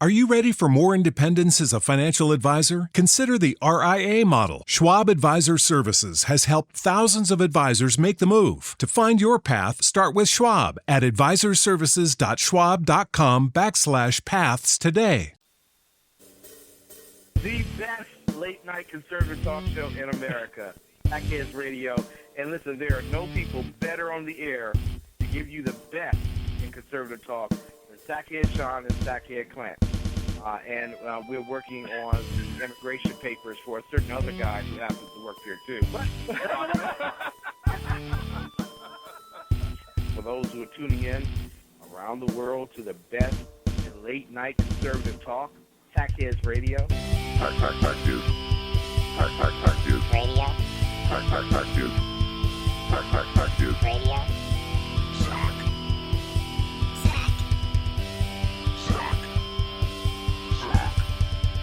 Are you ready for more independence as a financial advisor? Consider the RIA model. Schwab Advisor Services has helped thousands of advisors make the move. To find your path, start with Schwab at advisorservices.schwab.com/paths today. The best late-night conservative talk show in America, SHR Radio. And listen, there are no people better on the air to give you the best in conservative talk than SHR Sean and SHR Clint. And we're working on the immigration papers for a certain other guy who happens to work here, too. For those who are tuning in around the world to the best in late-night conservative talk, SHR Radio. Talk News. Talk News. Radio. Talk News. Talk News. Radio.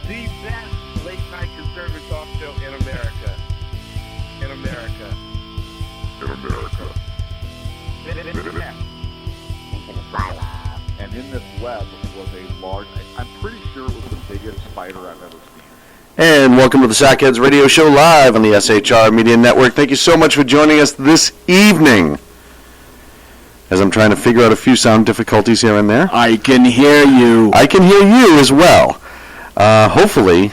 The best late-night conservative talk show in America. In America. In America. And in this web was a large, I'm pretty sure it was the biggest spider I've ever seen. And welcome to the Sackheads Radio Show live on the SHR Media Network. Thank you so much for joining us this evening. As I'm trying to figure out a few sound difficulties here and there. I can hear you. I can hear you as well. Hopefully,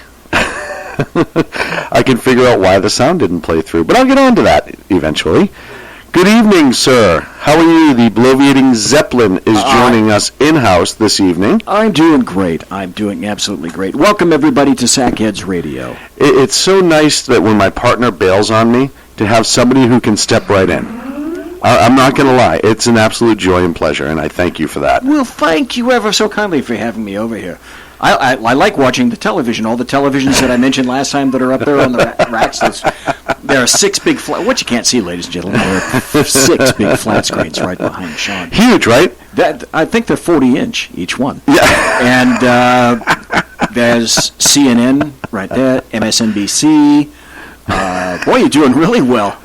I can figure out why the sound didn't play through. But I'll get on to that eventually. Good evening, sir. How are you? The Bloviating Zeppelin is joining us in-house this evening. I'm doing great. I'm doing absolutely great. Welcome, everybody, to Sackheads Radio. It's so nice that when my partner bails on me, to have somebody who can step right in. I'm not going to lie. It's an absolute joy and pleasure, and I thank you for that. Well, thank you ever so kindly for having me over here. I like watching the television. All the televisions that I mentioned last time that are up there on the racks. There are 6 big what you can't see, ladies and gentlemen. There are 6 big flat screens right behind Sean. Huge, right? I think they're 40-inch each one. Yeah. And there's CNN right there, MSNBC. Boy, you're doing really well.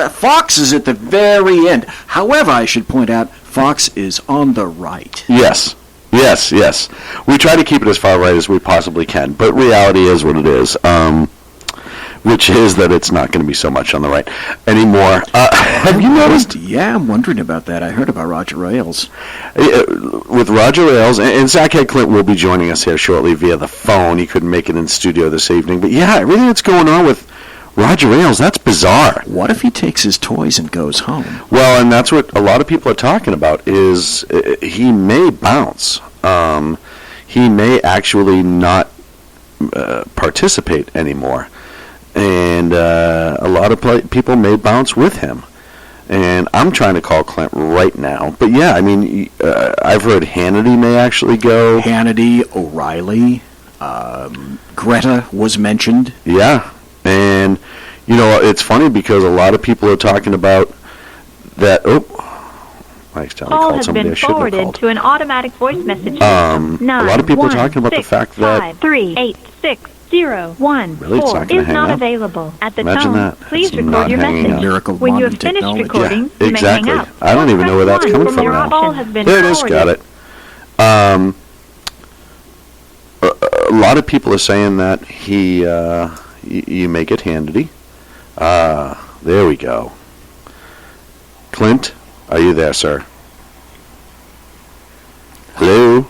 Fox is at the very end. However, I should point out, Fox is on the right. Yes. We try to keep it as far right as we possibly can, but reality is what it is, which is that it's not going to be so much on the right anymore. Have you noticed? Yeah, I'm wondering about that. I heard about Roger Ailes. With Roger Ailes, and Sackhead Clint will be joining us here shortly via the phone. He couldn't make it in studio this evening, but yeah, everything that's going on with Roger Ailes, that's bizarre. What if he takes his toys and goes home? Well, and that's what a lot of people are talking about, is he may bounce. He may actually not participate anymore. And a lot of people may bounce with him. And I'm trying to call Clint right now. But yeah, I mean, I've heard Hannity may actually go. Hannity, O'Reilly, Greta was mentioned. Yeah. And, you know, it's funny because a lot of people are talking about that. Mike's telling me called somebody I shouldn't have called. Call has been forwarded to an automatic voice message system. A lot of people are talking about the fact that 38601 really, it's not is hang not up? available. At the Imagine tone, that. please It's record not your hanging message. up. Miracle When you have modern finished technology. recording, Yeah, you may hang exactly. up. I don't even know where that's coming When from your now. call has been There it is. forwarded. Got it. A lot of people are saying that you may get Hannity. There we go. Clint, are you there, sir? Hello?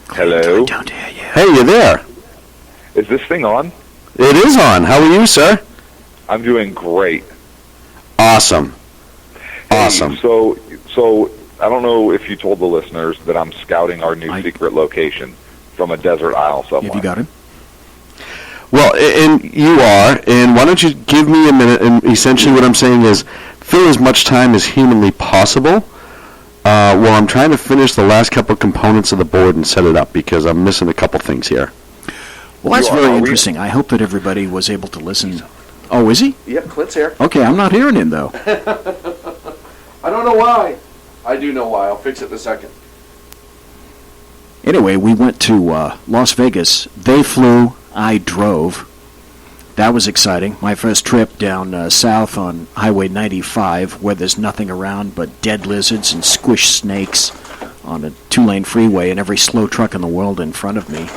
Hello? I don't hear you. Hey, you there? Is this thing on? It is on. How are you, sir? I'm doing great. Awesome. Awesome. Hey, so I don't know if you told the listeners that I'm scouting our new secret location from a desert isle somewhere. Have you got him? Well, and you are, and why don't you give me a minute, and essentially what I'm saying is fill as much time as humanly possible while I'm trying to finish the last couple of components of the board and set it up, because I'm missing a couple things here. Well, that's very interesting. I hope that everybody was able to listen. Oh, is he? Yeah, Clint's here. Okay, I'm not hearing him, though. I don't know why. I do know why. I'll fix it in a second. Anyway, we went to Las Vegas. They flew, I drove. That was exciting. My first trip down south on Highway 95, where there's nothing around but dead lizards and squish snakes on a 2-lane freeway and every slow truck in the world in front of me.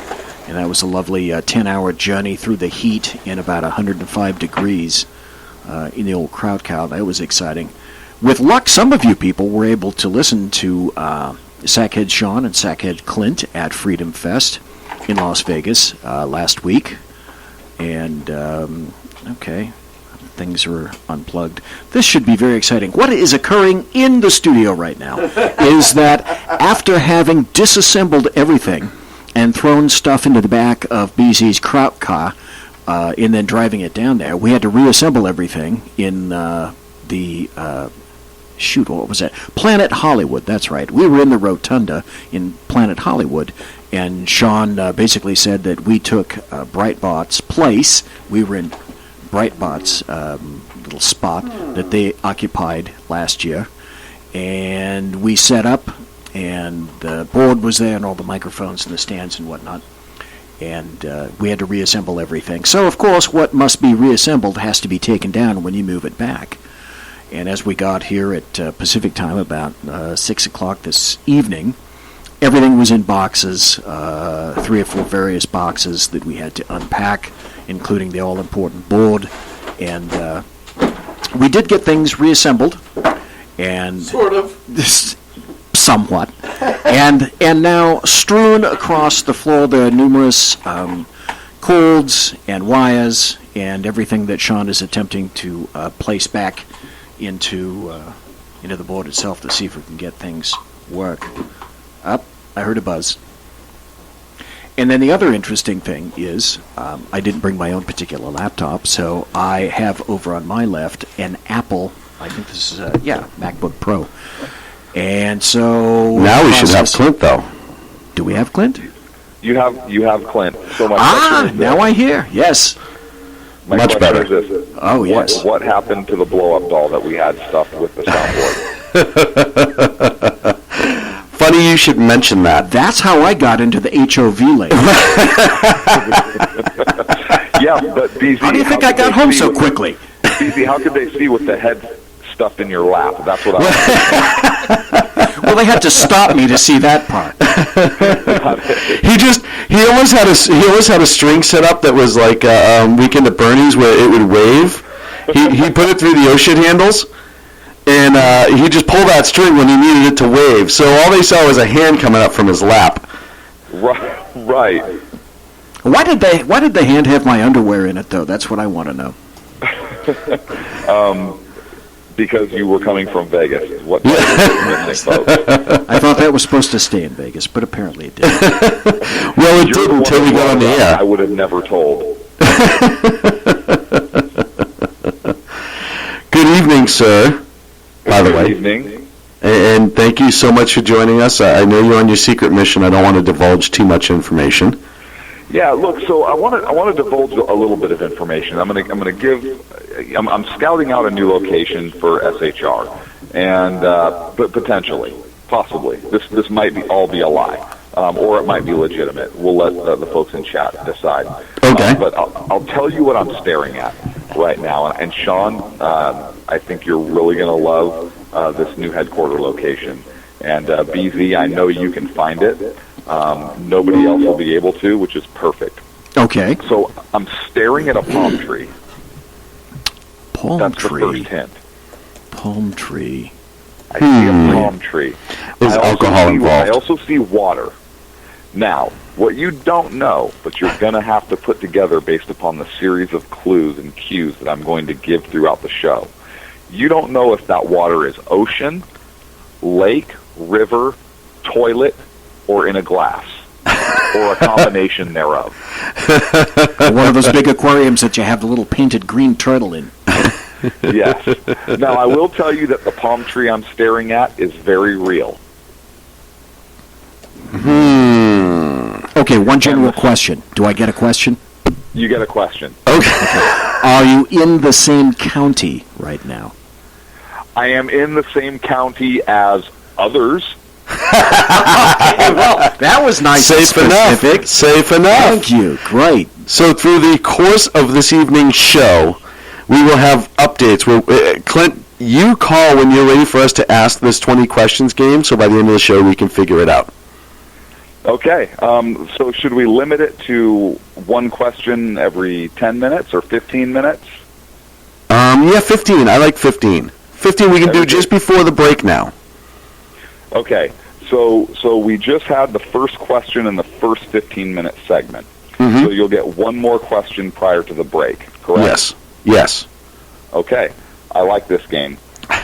And that was a lovely 10-hour journey through the heat in about 105 degrees in the old crowd cow. That was exciting. With luck, some of you people were able to listen to Sackhead Sean and Sackhead Clint at Freedom Fest in Las Vegas last week. And, okay, things are unplugged. This should be very exciting. What is occurring in the studio right now is that after having disassembled everything and thrown stuff into the back of BZ's kraut car and then driving it down there, we had to reassemble everything in what was that? Planet Hollywood, that's right. We were in the rotunda in Planet Hollywood, and Sean basically said that we took Breitbart's place. We were in Breitbart's little spot that they occupied last year, and we set up, and the board was there, and all the microphones and the stands and whatnot, and we had to reassemble everything. So, of course, what must be reassembled has to be taken down when you move it back. And as we got here at Pacific time about 6 o'clock this evening, everything was in boxes, 3 or 4 various boxes that we had to unpack, including the all-important board. And we did get things reassembled. And Sort of. Somewhat. And now, strewn across the floor, there are numerous cords and wires and everything that Sean is attempting to place back into the board itself to see if we can get things work. Up, I heard a buzz. And then the other interesting thing is I didn't bring my own particular laptop, so I have over on my left an Apple, I think this is MacBook Pro. And so Now we should have Clint, though. Do we have Clint? You have Clint. So my question is this. Now I hear. Yes. My Much question better. is this. Oh, yes. What happened to the blow-up doll that we had stuffed with the soundboard? Funny you should mention that. That's how I got into the HOV lane. Yeah, but BZ, How do you think I got home so quickly? BZ, how could they see with the head stuffed in your lap? That's what I Well, they had to stop me to see that part. He always had a string set up that was like Weekend at Bernie's where it would wave. He put it through the ocean handles, and he just pulled that string when he needed it to wave. So all they saw was a hand coming up from his lap. Right. Why did the hand have my underwear in it, though? That's what I want to know. Because you were coming from Vegas. What missing, folks? I thought that was supposed to stay in Vegas, but apparently it didn't. Well, it You're did the until one we got on the air. I would have never told. Good evening, sir. By the way. Good evening. And thank you so much for joining us. I know you're on your secret mission. I don't want to divulge too much information. Yeah, look. So I want to divulge a little bit of information. I'm scouting out a new location for SHR, and but potentially, possibly, this might all be a lie, or it might be legitimate. We'll let the folks in chat decide. Okay. But I'll tell you what I'm staring at right now, and Sean, I think you're really going to love this new headquarter location. And BZ, I know you can find it. Nobody else will be able to, which is perfect. Okay. So I'm staring at a palm tree. That's Tree. the first hint. Palm tree. I see a palm tree. Is alcohol involved? I also see water. Now, what you don't know, but you're going to have to put together based upon the series of clues and cues that I'm going to give throughout the show. You don't know if that water is ocean, lake, river, toilet, or in a glass, or a combination thereof. One of those big aquariums that you have the little painted green turtle in. Yes. Now, I will tell you that the palm tree I'm staring at is very real. Okay, one general question. Do I get a question? You get a question. Okay. Are you in the same county right now? I am in the same county as others. Well, that was nice and specific. Safe enough. Thank you. Great. So through the course of this evening's show, we will have updates. Clint, you call when you're ready for us to ask this 20 questions game, so by the end of the show we can figure it out. Okay. So should we limit it to one question every 10 minutes or 15 minutes? Yeah, 15. I like 15. 15 we can do just before the break now. Okay. So we just had the first question in the first 15-minute segment. Mm-hmm. So you'll get one more question prior to the break, correct? Yes. Okay. I like this game.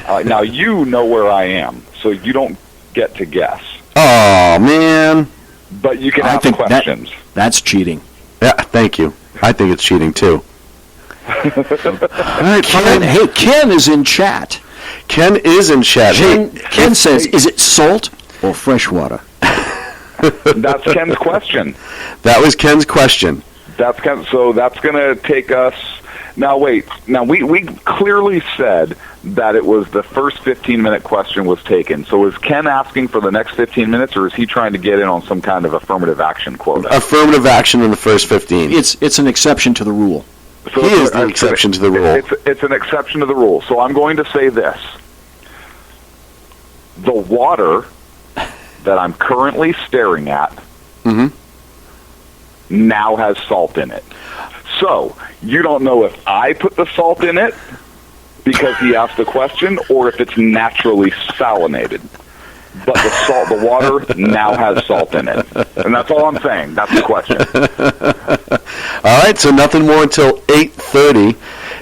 Now, you know where I am, so you don't get to guess. Oh, man. But you can ask questions. That's cheating. Yeah, thank you. I think it's cheating, too. All right, Ken, hey, Ken is in chat. Ken is in chat. Ken says, is it salt or fresh water? That's Ken's question. That was Ken's question. So that's going to take us... Now, wait. Now, we clearly said that it was the first 15-minute question was taken. So is Ken asking for the next 15 minutes, or is he trying to get in on some kind of affirmative action quota? Affirmative action in the first 15. It's an exception to the rule. So he is the exception to the rule. It's an exception to the rule. So I'm going to say this. The water that I'm currently staring at now has salt in it. So you don't know if I put the salt in it because he asked the question, or if it's naturally salinated. But the water now has salt in it. And that's all I'm saying. That's the question. All right, so nothing more until 8:30.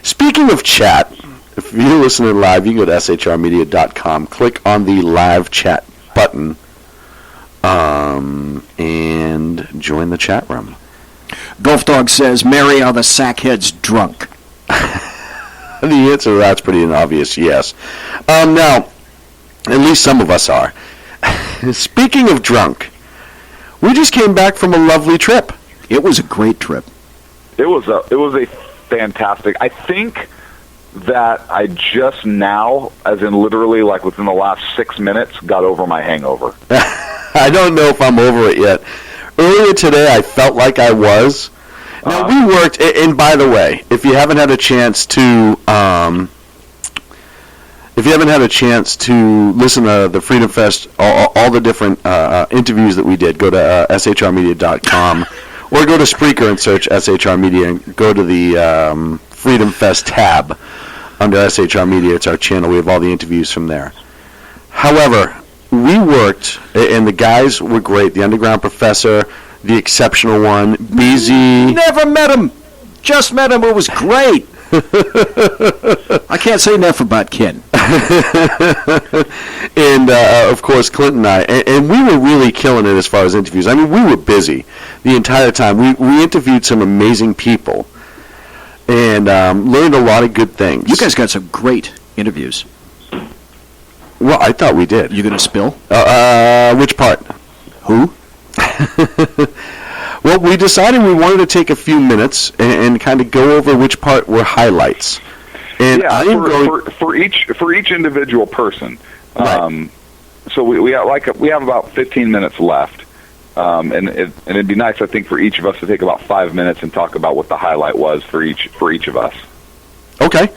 Speaking of chat, if you're listening live, you can go to shrmedia.com, click on the live chat button, and join the chat room. Golf Dog says, Mary, are the sackheads drunk? The answer to that's pretty obvious, yes. Now, at least some of us are. Speaking of drunk, we just came back from a lovely trip. It was a great trip. It was a fantastic. I think that I just now, as in literally like within the last 6 minutes, got over my hangover. I don't know if I'm over it yet. Earlier today, I felt like I was. Now, we worked, and by the way, if you haven't had a chance to, listen to the Freedom Fest, all the different interviews that we did, go to shrmedia.com, or go to Spreaker and search SHR Media, and go to the Freedom Fest tab under SHR Media. It's our channel. We have all the interviews from there. However, we worked, and the guys were great. The Underground Professor, the Exceptional One, BZ. Never met him. Just met him. It was great. I can't say enough about Ken. And, of course, Clint and I. And we were really killing it as far as interviews. I mean, we were busy the entire time. We interviewed some amazing people and learned a lot of good things. You guys got some great interviews. Well, I thought we did. You going to spill? Which part? Who? Well, we decided we wanted to take a few minutes and kind of go over which part were highlights. And yeah, for each individual person. Right. So we have about 15 minutes left, and it'd be nice, I think, for each of us to take about 5 minutes and talk about what the highlight was for each of us. Okay.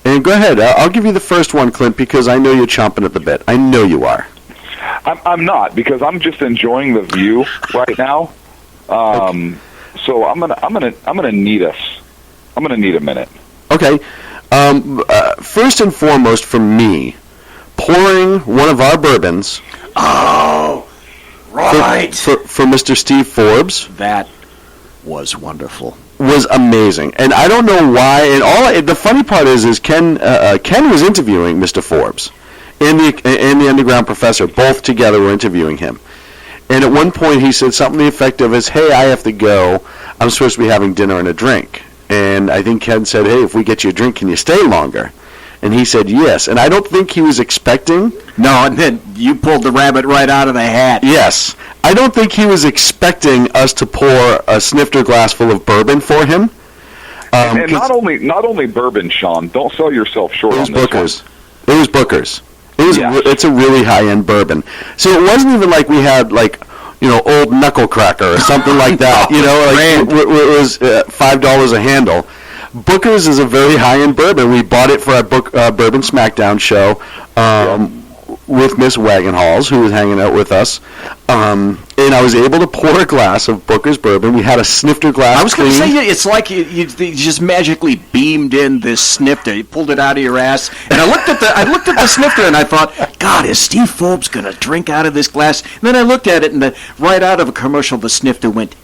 And go ahead. I'll give you the first one, Clint, because I know you're chomping at the bit. I know you are. I'm not, because I'm just enjoying the view right now. Okay. So I'm gonna need a minute. Okay. First and foremost, for me, pouring one of our bourbons. Oh, right. For Mr. Steve Forbes. That was wonderful. Was amazing, and I don't know why. And the funny part is Ken was interviewing Mr. Forbes, and the Underground Professor, both together were interviewing him. And at one point he said something to the effect of, "Hey, I have to go. I'm supposed to be having dinner and a drink." And I think Ken said, "Hey, if we get you a drink, can you stay longer?" And he said yes. And I don't think he was expecting. No, and then you pulled the rabbit right out of the hat. Yes. I don't think he was expecting us to pour a snifter glass full of bourbon for him. And not only bourbon, Sean. Don't sell yourself short on this Booker's. It was Booker's. Yes. It's a really high-end bourbon. So it wasn't even like we had, old knuckle cracker or something like that. It was $5 a handle. Booker's is a very high-end bourbon. We bought it for our Bourbon Smackdown show with Miss Wagonhalls, who was hanging out with us. And I was able to pour a glass of Booker's bourbon. We had a snifter glass. I was going to say, it's like you just magically beamed in this snifter. You pulled it out of your ass, and I looked at the snifter, and I thought, God, is Steve Forbes going to drink out of this glass? And then I looked at it, and right out of a commercial, the snifter went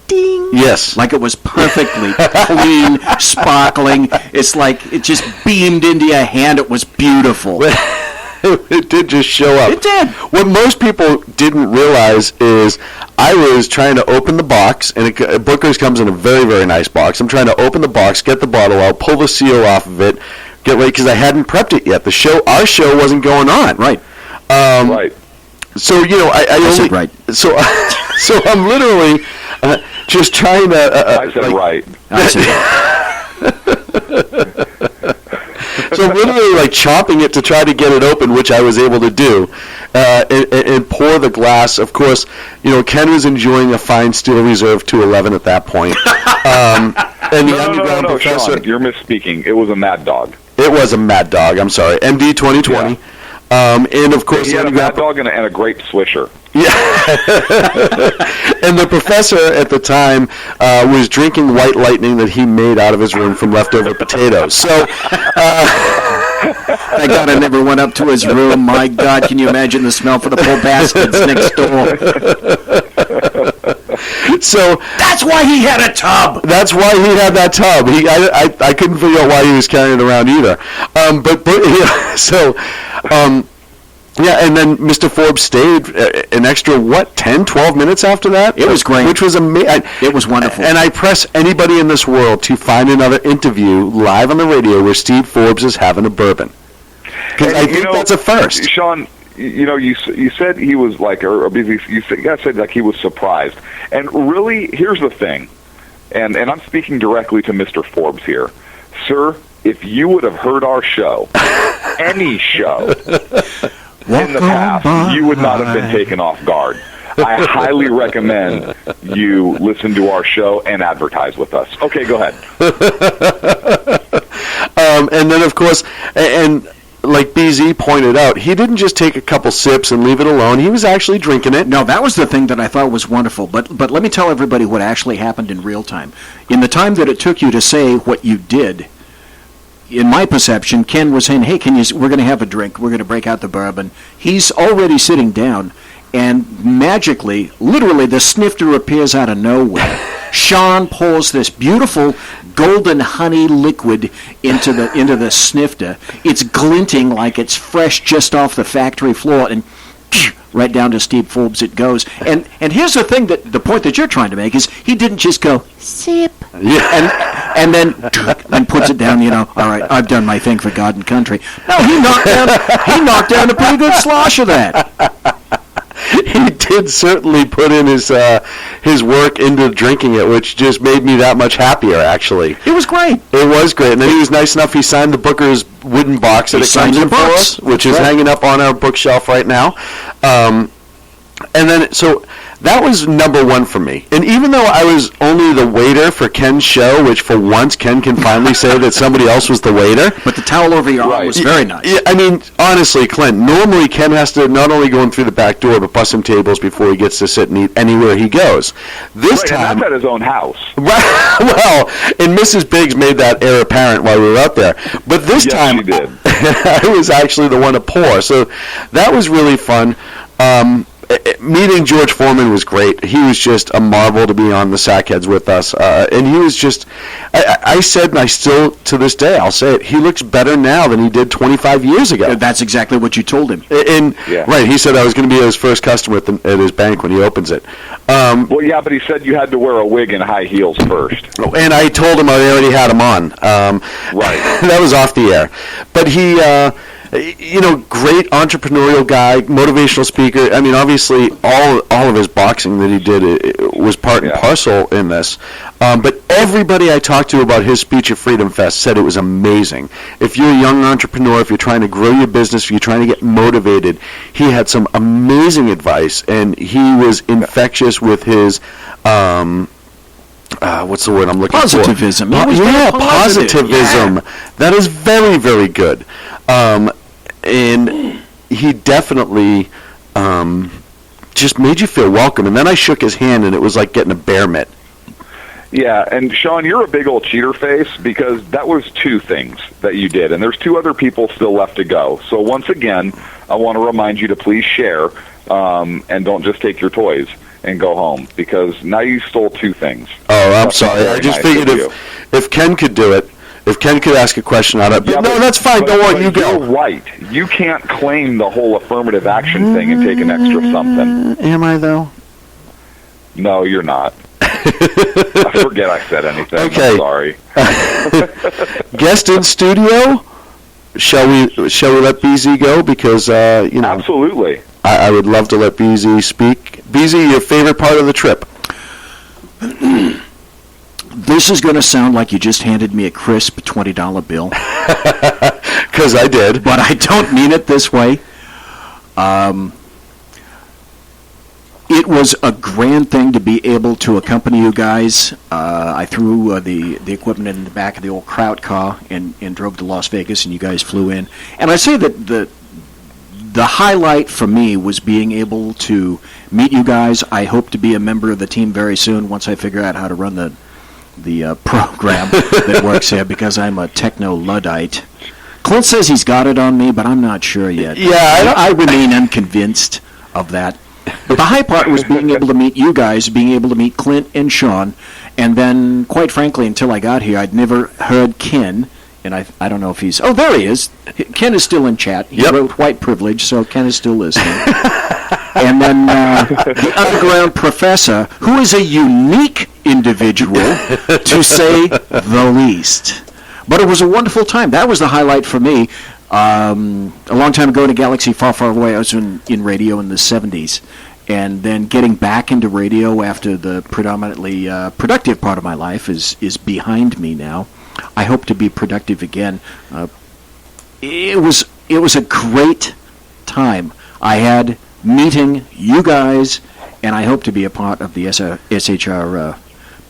ding. Yes. Like it was perfectly clean, sparkling. It's like it just beamed into your hand. It was beautiful. It did just show up. It did. What most people didn't realize is I was trying to open the box, and Booker's comes in a very, very nice box. I'm trying to open the box, get the bottle out, pull the seal off of it, get ready, because I hadn't prepped it yet. Our show wasn't going on. Right. Right. So, I only... right. So I'm literally just trying to... I said right. I said So literally like chopping it to try to get it open, which I was able to do, and pour the glass. Of course, Ken was enjoying a fine Steel Reserve 211 at that point. And the underground professor... Sean, you're misspeaking. It was a Mad Dog. It was a Mad Dog. I'm sorry. MD 2020. Yeah. And of course... He had a Mad Dog and a grape Swisher. Yeah. And the professor at the time was drinking White Lightning that he made out of his room from leftover potatoes. So... Thank God I never went up to his room. My God, can you imagine the smell for the poor bastards next door? So that's why he had a tub. That's why he had that tub. I couldn't figure out why he was carrying it around either. And then Mr. Forbes stayed an extra, 10, 12 minutes after that? It was great. Which was amazing. It was wonderful. And I press anybody in this world to find another interview live on the radio where Steve Forbes is having a bourbon. Because I think that's a first. Sean, you said he was like, you said like he was surprised. And really, here's the thing, and I'm speaking directly to Mr. Forbes here. Sir, if you would have heard our show, any show, in the past, you would not have been taken off guard. I highly recommend you listen to our show and advertise with us. Okay, go ahead. And then, of course, and like BZ pointed out, he didn't just take a couple sips and leave it alone. He was actually drinking it. No, that was the thing that I thought was wonderful. But let me tell everybody what actually happened in real time. In the time that it took you to say what you did, in my perception, Ken was saying, hey, we're going to have a drink. We're going to break out the bourbon. He's already sitting down, and magically, literally, the snifter appears out of nowhere. Sean pours this beautiful golden honey liquid into the snifter. It's glinting like it's fresh just off the factory floor, and right down to Steve Forbes it goes. And here's the thing, the point that you're trying to make is he didn't just go sip and then and puts it down. All right, I've done my thing for God and country. No, he knocked down a pretty good slosh of that. He did certainly put in his work into drinking it, which just made me that much happier, actually. It was great. It was great. And then he was nice enough, he signed the Booker's wooden box that it comes in for us, which is hanging up on our bookshelf right now. And then, so that was number one for me. And even though I was only the waiter for Ken's show, which for once Ken can finally say that somebody else was the waiter. But the towel over your arm was very nice. Yeah, I mean, honestly, Clint, normally Ken has to not only go in through the back door, but bust some tables before he gets to sit and eat anywhere he goes. This time... And that's at his own house. Well, and Mrs. Biggs made that air apparent while we were up there. But this time, she did. I was actually the one to pour. So that was really fun. Meeting George Foreman was great. He was just a marvel to be on the Sackheads with us. And he was just, I said, and I still, to this day, I'll say it, he looks better now than he did 25 years ago. That's exactly what you told him. Right, he said I was going to be his first customer at his bank when he opens it. Well, yeah, but he said you had to wear a wig and high heels first. And I told him I already had him on. Right. That was off the air. But he... great entrepreneurial guy, motivational speaker. I mean, obviously, all of his boxing that he did was part and parcel in this. But everybody I talked to about his speech at Freedom Fest said it was amazing. If you're a young entrepreneur, if you're trying to grow your business, if you're trying to get motivated, he had some amazing advice, and he was infectious with his... what's the word I'm looking Positivism. for? He was very positive. Positivism. Yeah. That is very, very good. And he definitely just made you feel welcome. And then I shook his hand, and it was like getting a bear mitt. Yeah, and Sean, you're a big old cheater face because that was two things that you did, and there's two other people still left to go. So once again, I want to remind you to please share and don't just take your toys and go home, because now you stole two things. Oh, I'm That's sorry. not I just very nice figured of if Ken could do it, if Ken could ask a question on it. But Yeah, no, that's fine. but- Don't worry. but You go. You're right. You can't claim the whole affirmative action thing and take an extra something. Am I, though? No, you're not. I forget I said anything. Okay. I'm sorry. Guest in studio? Shall we let BZ go? Because, Absolutely. I would love to let BZ speak. BZ, your favorite part of the trip? This is going to sound like you just handed me a crisp $20 bill, Because I did. but I don't mean it this way. It was a grand thing to be able to accompany you guys. I threw the equipment in the back of the old Kraut car and drove to Las Vegas, and you guys flew in. And I say that the highlight for me was being able to meet you guys. I hope to be a member of the team very soon once I figure out how to run the program that works here, because I'm a techno-Luddite. Clint says he's got it on me, but I'm not sure yet. Yeah, I remain unconvinced of that. But the high part was being able to meet you guys, being able to meet Clint and Sean, and then, quite frankly, until I got here, I'd never heard Ken, and I don't know if he's... Oh, there he is. Ken is still in chat. He wrote white privilege, so Ken is still listening. And then the underground professor, who is a unique individual, to say the least. But it was a wonderful time. That was the highlight for me. A long time ago in a galaxy far, far away, I was in radio in the 70s. And then getting back into radio after the predominantly productive part of my life is behind me now. I hope to be productive again. It was a great time. I had meeting you guys, and I hope to be a part of the SHR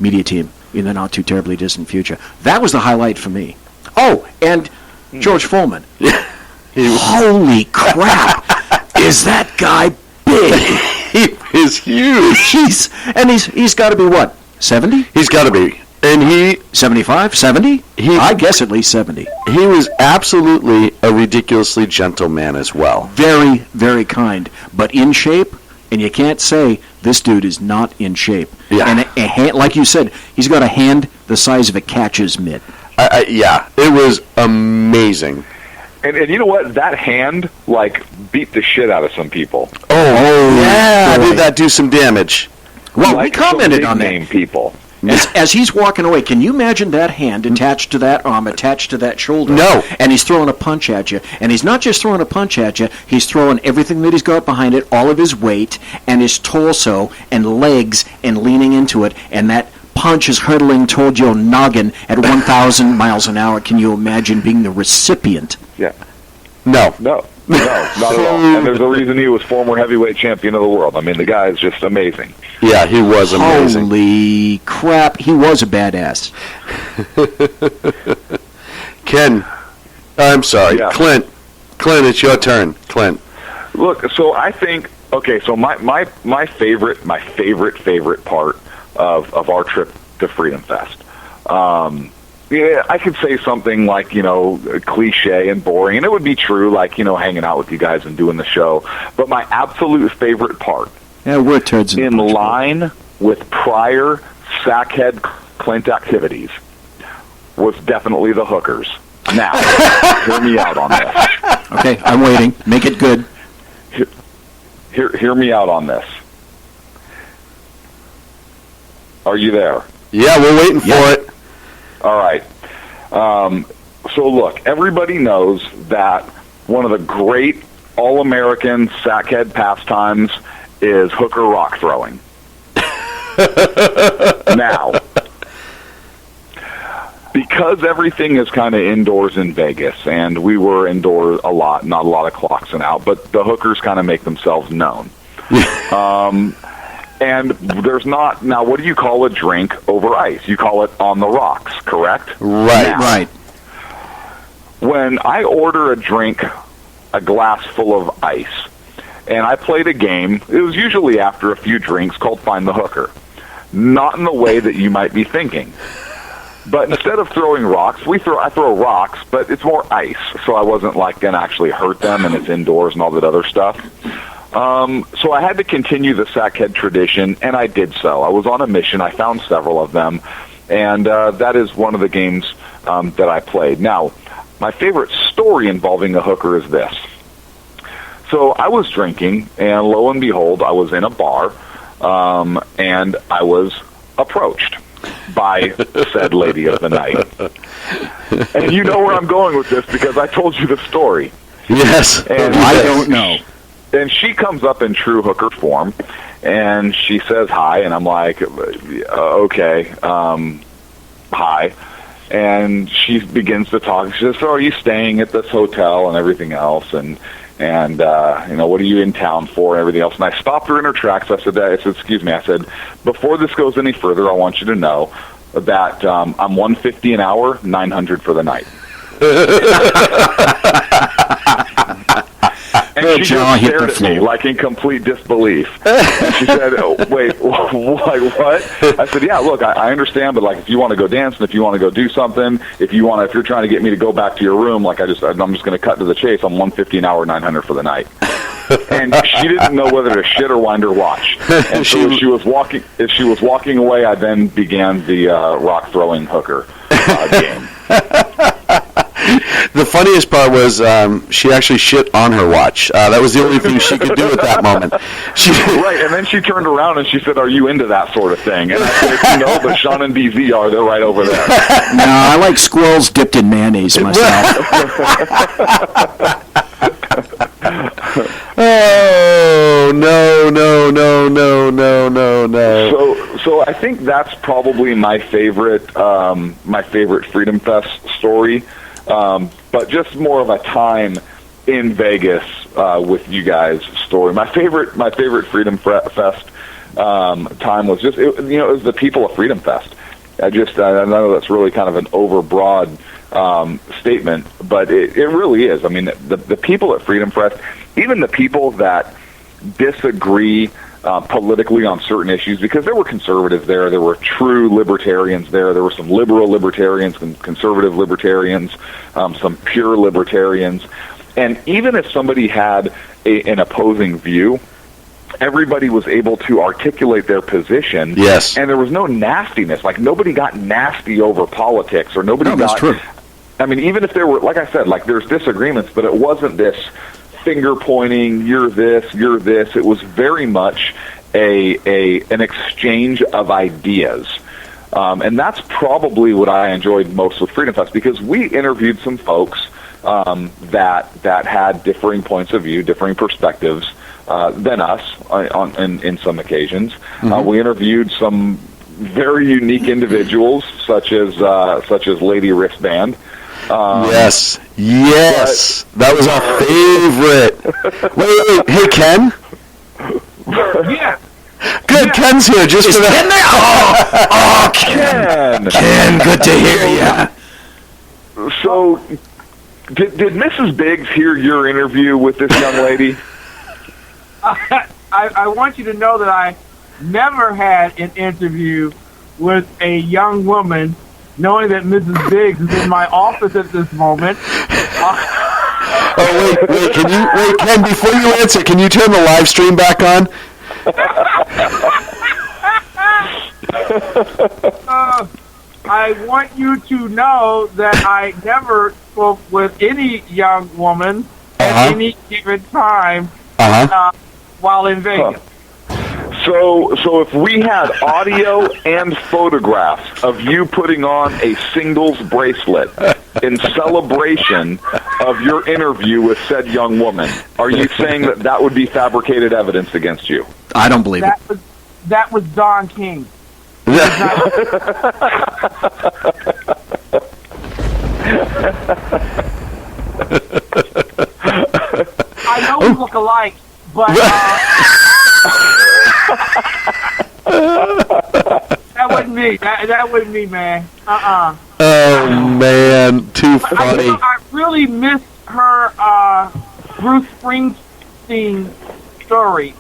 Media team in the not too terribly distant future. That was the highlight for me. Oh, and George Foreman. Holy crap! Is that guy big? He is huge. He's got to be what? 70? He's got to be. And he 75? 70? I guess at least 70. He was absolutely a ridiculously gentle man as well. Very, very kind, but in shape. And you can't say this dude is not in shape. Yeah. And a hand, like you said, he's got a hand the size of a catcher's mitt. Yeah, it was amazing. And you know what? That hand, beat the shit out of some people. Oh yeah, did that do some damage? Well, we commented on that. Name people. As he's walking away, can you imagine that hand attached to that arm, attached to that shoulder? No. And he's throwing a punch at you. And he's not just throwing a punch at you, he's throwing everything that he's got behind it, all of his weight, and his torso, and legs, and leaning into it, and that punch is hurtling toward your noggin at 1,000 miles an hour. Can you imagine being the recipient? Yeah. No, not at all. And there's a reason he was former heavyweight champion of the world. I mean, the guy is just amazing. Yeah, he was amazing. Holy crap, he was a badass. Ken, I'm sorry. Yeah. Clint, it's your turn. Clint. Look, so I think, okay, so my favorite part of our trip to Freedom Fest, yeah, I could say something like, cliche and boring, and it would be true, hanging out with you guys and doing the show. But my absolute favorite part, we're turds in line with prior Sackhead Clint activities, was definitely the hookers. Now, hear me out on this. Okay, I'm waiting. Make it good. Hear me out on this. Are you there? Yeah, we're waiting for it. All right. So look, everybody knows that one of the great all-American sackhead pastimes is hooker rock throwing. Now, because everything is kind of indoors in Vegas, and we were indoors a lot, not a lot of clocks and out, but the hookers kind of make themselves known. And there's not, now what do you call a drink over ice? You call it on the rocks, correct? Right. Now, Right. when I order a drink, a glass full of ice, and I played a game, it was usually after a few drinks, called Find the Hooker. Not in the way that you might be thinking. But instead of throwing rocks, I throw rocks, but it's more ice, so I wasn't like going to actually hurt them, and it's indoors and all that other stuff. So I had to continue the sackhead tradition, and I did so. I was on a mission. I found several of them, and that is one of the games that I played. Now, my favorite story involving a hooker is this. So I was drinking, and lo and behold, I was in a bar, and I was approached by said lady of the night. And you know where I'm going with this because I told you the story. Yes. And I don't know. And she comes up in true hooker form, and she says hi, and I'm like, okay, hi. And she begins to talk. She says, so are you staying at this hotel and everything else? And you know, what are you in town for and everything else? And I stopped her in her tracks. I said, excuse me. I said, before this goes any further, I want you to know that I'm $150 an hour, $900 for the night. And she just stared at me like in complete disbelief. And she said, oh, wait, like what? I said, yeah, look, I understand, but like if you want to go dance and if you want to go do something, if you're trying to get me to go back to your room, like I'm just going to cut to the chase. I'm $150 an hour, $900 for the night. And she didn't know whether to shit or wind her watch. And so as she was walking away, I then began the rock throwing hooker game. The funniest part was she actually shit on her watch. That was the only thing she could do at that moment. Right, and then she turned around and she said, are you into that sort of thing? And I said, no, but Sean and DZ are. They're right over there. No, I like squirrels dipped in mayonnaise myself. Oh, no. So I think that's probably my favorite Freedom Fest story. But just more of a time in Vegas with you guys story. My favorite Freedom Fest time was just it was the people of Freedom Fest. I know that's really kind of an overbroad statement, but it really is. I mean, the people at Freedom Fest, even the people that disagree politically on certain issues, because there were conservatives there were true libertarians there were some liberal libertarians, some conservative libertarians, some pure libertarians, and even if somebody had an opposing view, everybody was able to articulate their position. Yes. And there was no nastiness. Like, nobody got nasty over politics, or nobody got... That's true. I mean, even if there were, like I said, like, there's disagreements, but it wasn't this finger pointing, you're this, you're this. It was very much an exchange of ideas. And that's probably what I enjoyed most with Freedom Fest, because we interviewed some folks that had differing points of view, differing perspectives than us in some occasions. Mm-hmm. We interviewed some very unique individuals, such as Lady Wristband. Yes. That was our favorite. Wait. Hey, Ken? Yeah. Good, Ken's here. Just for Ken there? Oh, Ken. Ken, good to hear you. So, did Mrs. Biggs hear your interview with this young lady? I want you to know that I never had an interview with a young woman, knowing that Mrs. Biggs is in my office at this moment. Oh, wait, Ken, before you answer, can you turn the live stream back on? I want you to know that I never spoke with any young woman at any given time while in Vegas. So if we had audio and photographs of you putting on a singles bracelet in celebration of your interview with said young woman, are you saying that would be fabricated evidence against you? I don't believe it. That was Don King. I know we look alike, but me. That wasn't me, man. Oh man, too funny. I really missed her Bruce Springsteen story.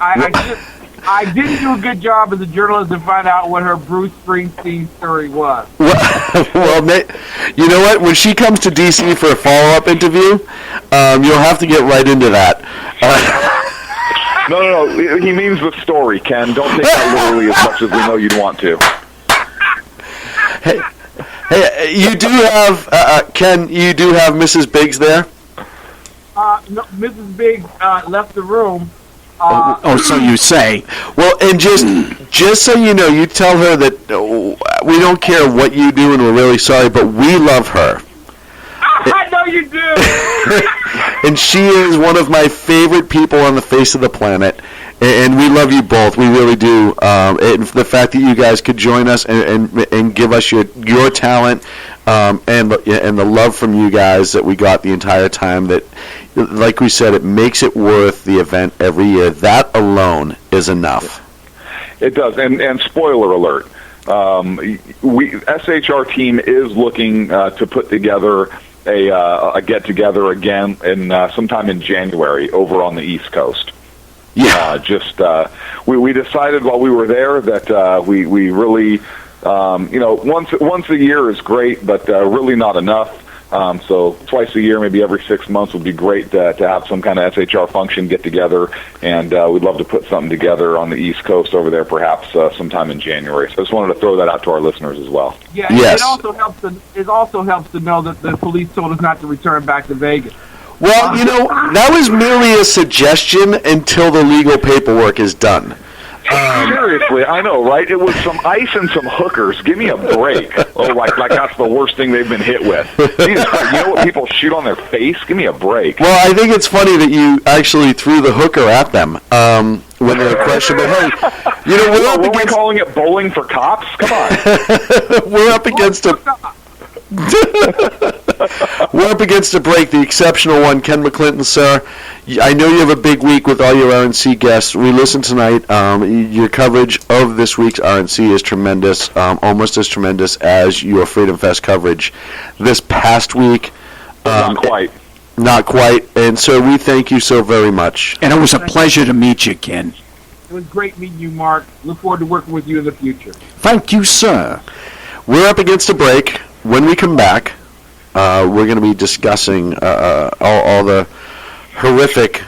I didn't do a good job as a journalist to find out what her Bruce Springsteen story was. Well, you know what? When she comes to DC for a follow-up interview, you'll have to get right into that. No. He means the story, Ken. Don't take that literally as much as we know you'd want to. Hey, you do have Ken. You do have Mrs. Biggs there. No, Mrs. Biggs left the room. So you say. Well, and just so you know, you tell her that we don't care what you do, and we're really sorry, but we love her. I know you do. And she is one of my favorite people on the face of the planet. And we love you both. We really do. And the fact that you guys could join us and give us your talent and the love from you guys that we got the entire time, that, like we said, it makes it worth the event every year. That alone is enough. It does. And spoiler alert, SHR team is looking to put together a get-together again sometime in January over on the East Coast. Yeah. We decided while we were there that we really, once a year is great, but really not enough. So twice a year, maybe every 6 months would be great to have some kind of SHR function get together, and we'd love to put something together on the East Coast over there, perhaps sometime in January. So I just wanted to throw that out to our listeners as well. Yeah, yes. It also helps to know that the police told us not to return back to Vegas. Well, that was merely a suggestion until the legal paperwork is done. Seriously, I know, right? It was some ice and some hookers. Give me a break. Oh, like that's the worst thing they've been hit with. Jesus Christ, you know what people shoot on their face? Give me a break. Well, I think it's funny that you actually threw the hooker at them when they were questioned. But hey, we're we calling it bowling for cops? Come on. We're up against We're up against a break, the exceptional one. Ken McClinton, sir, I know you have a big week with all your RNC guests. We listened tonight. Your coverage of this week's RNC is tremendous, almost as tremendous as your Freedom Fest coverage this past week. Not quite. Not quite. And so we thank you so very much. And it was a pleasure to meet you, Ken. It was great meeting you, Mark. Look forward to working with you in the future. Thank you, sir. We're up against a break. When we come back, we're going to be discussing all the horrific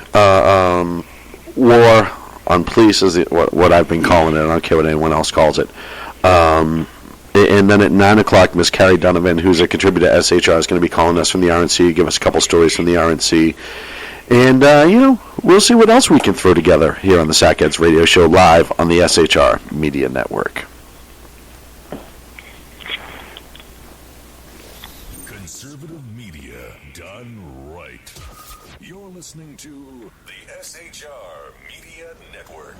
war on police, is what I've been calling it. I don't care what anyone else calls it. And then at 9 o'clock, Miss Kari Donovan, who's a contributor to SHR, is going to be calling us from the RNC, give us a couple stories from the RNC. And, we'll see what else we can throw together here on the Sackheads Radio Show live on the SHR Media Network. Conservative media done right. You're listening to the SHR Media Network.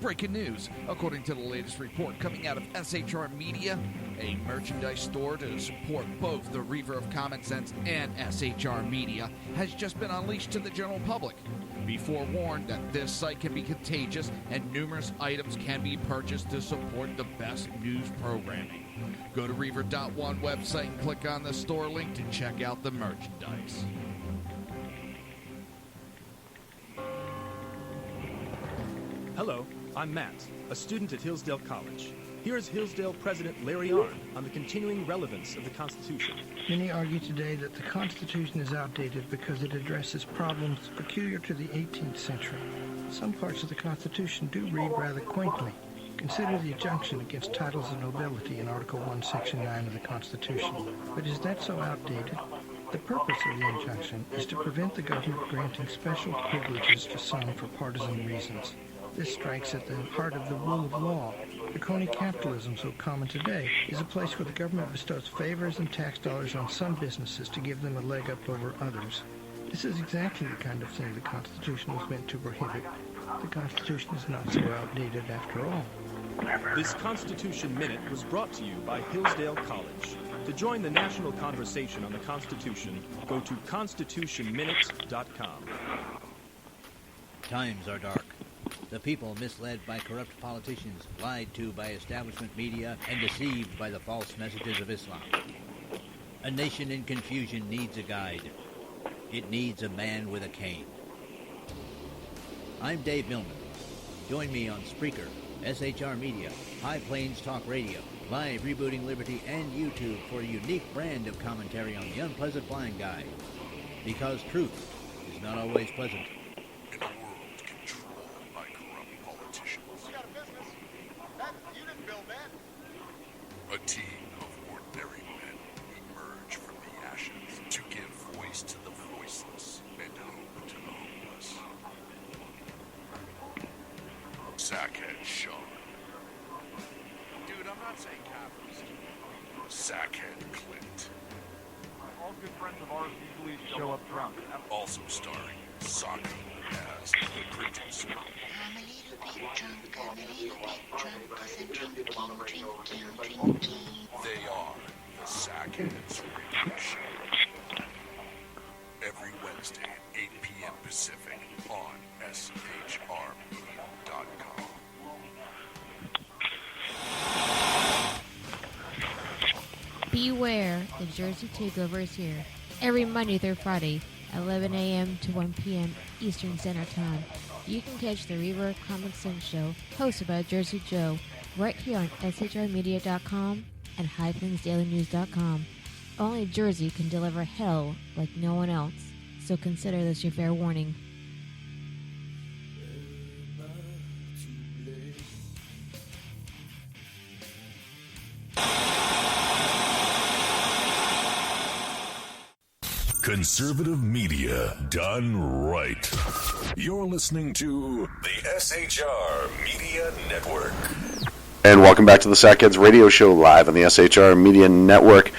Breaking news. According to the latest report coming out of SHR Media, a merchandise store to support both the Reaver of Common Sense and SHR Media has just been unleashed to the general public. Be forewarned that this site can be contagious and numerous items can be purchased to support the best news programming. Go to Reaver.one website and click on the store link to check out the merchandise. Hello, I'm Matt, a student at Hillsdale College. Here is Hillsdale President Larry Arnn on the continuing relevance of the Constitution. Many argue today that the Constitution is outdated because it addresses problems peculiar to the 18th century. Some parts of the Constitution do read rather quaintly. Consider the injunction against titles of nobility in Article 1, Section 9 of the Constitution. But is that so outdated? The purpose of the injunction is to prevent the government granting special privileges to some for partisan reasons. This strikes at the heart of the rule of law. The crony capitalism so common today is a place where the government bestows favors and tax dollars on some businesses to give them a leg up over others. This is exactly the kind of thing the Constitution was meant to prohibit. The Constitution is not so outdated after all. This Constitution Minute was brought to you by Hillsdale College. To join the national conversation on the Constitution, go to constitutionminute.com. Times are dark. The people misled by corrupt politicians, lied to by establishment media, and deceived by the false messages of Islam. A nation in confusion needs a guide. It needs a man with a cane. I'm Dave Millman. Join me on Spreaker, SHR Media, High Plains Talk Radio, Live Rebooting Liberty, and YouTube for a unique brand of commentary on the unpleasant blind guy. Because truth is not always pleasant. In a world controlled by corrupt politicians. We got a business. You didn't build that. A team of ordinary men emerge from the ashes to give voice to the voiceless and hope to the hopeless. Sackhead Sean. Dude, I'm not saying capitalist. Sackhead Clint. All good friends of ours usually show up drunk. Also starring Saka as the producer. I'm a little bit drunk, cause I'm drinking. They are the Sackheads Radio Show. Every Wednesday at 8 p.m. Pacific on SHRmedia.com. Beware, the Jersey Takeover is here. Every Monday through Friday, 11 a.m. to 1 p.m. Eastern Standard Time. You can catch the Reaver Common Sense Show, hosted by Jersey Joe, right here on SHRmedia.com and HighPlainsDailyNews.com. Only Jersey can deliver hell like no one else, so consider this your fair warning. Conservative media done right. You're listening to the SHR Media Network. And welcome back to the Sackheads Radio Show live on the SHR Media Network.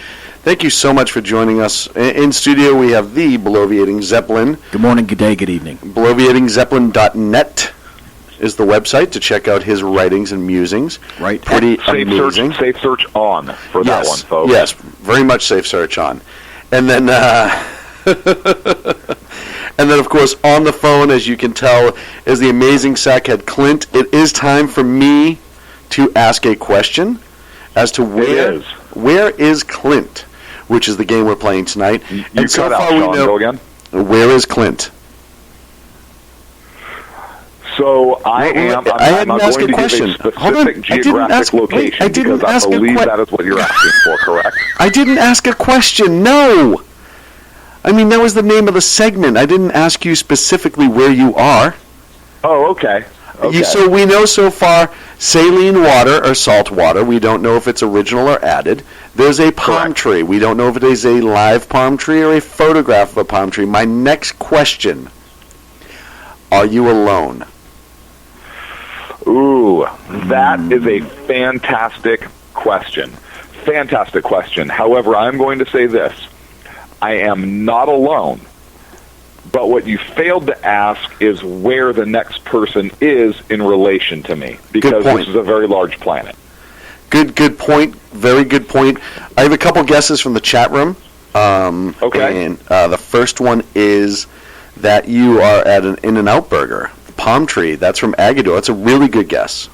Thank you so much for joining us. In studio, we have the Bloviating Zeppelin. Good morning, good day, good evening. Bloviatingzeppelin.net is the website to check out his writings and musings. Right. Pretty amazing. Safe search on for that one, folks. Yes, very much safe search on. And then, and then, of course, on the phone, as you can tell, is the amazing Sackhead Clint. It is time for me to ask a question as to where is Clint, which is the game we're playing tonight. You and so cut out, far we Sean. know, Go again. Where is Clint? So I am not going to give a specific geographic location because I believe that is what you're asking for, correct? I didn't ask a question, no! I mean, that was the name of the segment. I didn't ask you specifically where you are. Oh, okay. So we know so far saline water or salt water. We don't know if it's original or added. There's a palm tree. We don't know if it is a live palm tree or a photograph of a palm tree. My next question, are you alone? Ooh, that is a fantastic question. Fantastic question. However, I'm going to say this. I am not alone. But what you failed to ask is where the next person is in relation to me. Because this is a very large planet. Good point. Very good point. I have a couple guesses from the chat room. Okay. And the first one is that you are at an In-N-Out Burger. Palm tree. That's from Agador. That's a really good guess.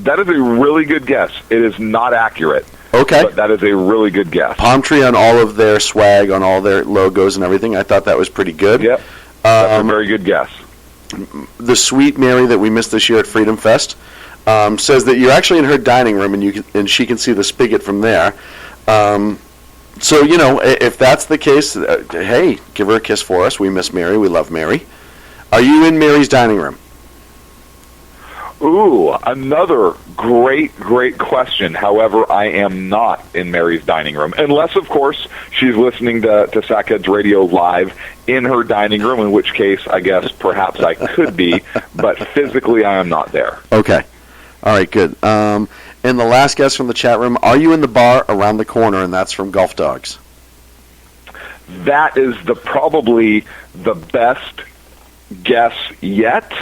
That is a really good guess. It is not accurate. Okay. But that is a really good guess. Palm tree on all of their swag, on all their logos and everything. I thought that was pretty good. Yep. That's a very good guess. The sweet Mary that we missed this year at Freedom Fest says that you're actually in her dining room and she can see the spigot from there. So, you know, if that's the case, hey, give her a kiss for us. We miss Mary. We love Mary. Are you in Mary's dining room? Ooh, another great question. However, I am not in Mary's dining room. Unless, of course, she's listening to Sackheads Radio live in her dining room, in which case, I guess, perhaps I could be, but physically I am not there. Okay. All right, good. And the last guess from the chat room, are you in the bar around the corner? And that's from Golf Dogs. That is probably the best guess yet.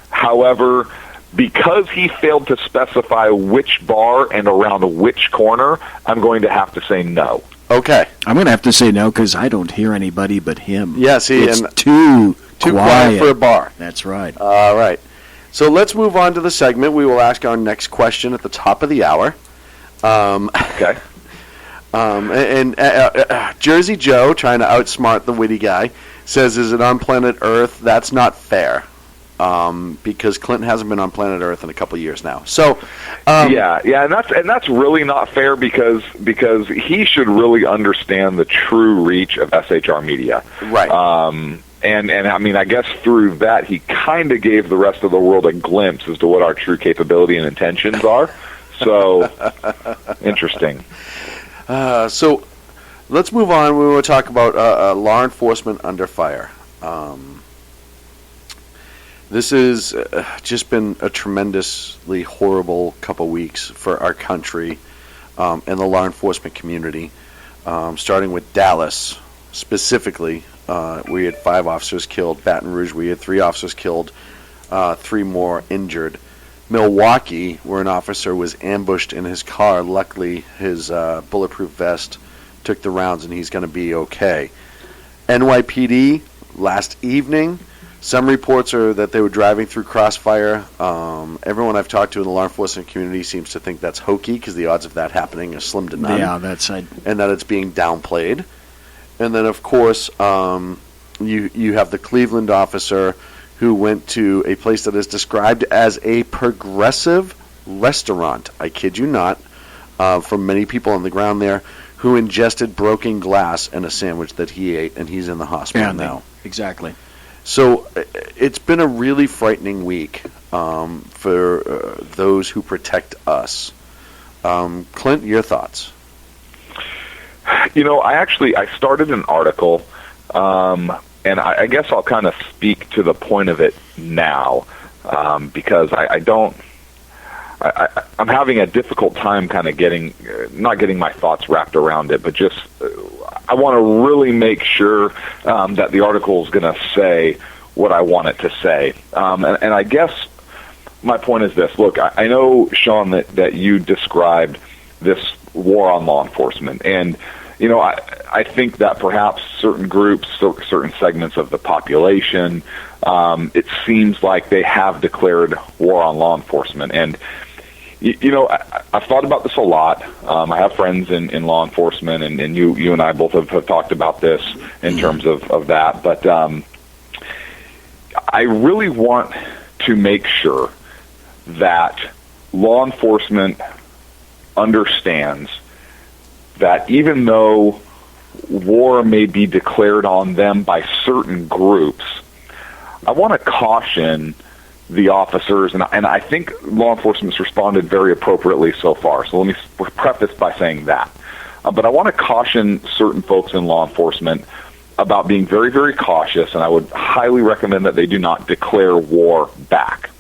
However, because he failed to specify which bar and around which corner, I'm going to have to say no. Okay. I'm going to have to say no because I don't hear anybody but him. Yeah, see, it's and too quiet quiet for a bar. That's right. All right. So let's move on to the segment. We will ask our next question at the top of the hour. Okay. Jersey Joe, trying to outsmart the witty guy, says, "Is it on planet Earth?" That's not fair, because Clint hasn't been on planet Earth in a couple of years now. So, yeah, and that's really not fair because he should really understand the true reach of SHR Media, right? And I mean, I guess through that he kind of gave the rest of the world a glimpse as to what our true capability and intentions are. So interesting. So let's move on. We will talk about law enforcement under fire. This has just been a tremendously horrible couple weeks for our country and the law enforcement community, starting with Dallas specifically. We had 5 officers killed. Baton Rouge, we had 3 officers killed, 3 more injured. Milwaukee, where an officer was ambushed in his car. Luckily, his bulletproof vest took the rounds, and he's going to be okay. NYPD, last evening, some reports are that they were driving through Crossfire. Everyone I've talked to in the law enforcement community seems to think that's hokey, because the odds of that happening are slim to none. Yeah, that's right. And that it's being downplayed. And then, of course, you have the Cleveland officer who went to a place that is described as a progressive restaurant. I kid you not, from many people on the ground there, who ingested broken glass in a sandwich that he ate, and he's in the hospital now. Exactly. So it's been a really frightening week for those who protect us. Clint, your thoughts? You know, I started an article, and I guess I'll kind of speak to the point of it now, because I'm having a difficult time kind of not getting my thoughts wrapped around it, but just I want to really make sure that the article is going to say what I want it to say. And I guess my point is this. Look, I know, Sean, that you described this war on law enforcement, and you know, I think that perhaps certain groups, certain segments of the population, it seems like they have declared war on law enforcement. And, you know, I've thought about this a lot. I have friends in law enforcement, and you and I both have talked about this in terms of that. But I really want to make sure that law enforcement understands that even though war may be declared on them by certain groups, I want to caution the officers, and I think law enforcement has responded very appropriately so far. So let me preface by saying that. But I want to caution certain folks in law enforcement about being very, very cautious, and I would highly recommend that they do not declare war back.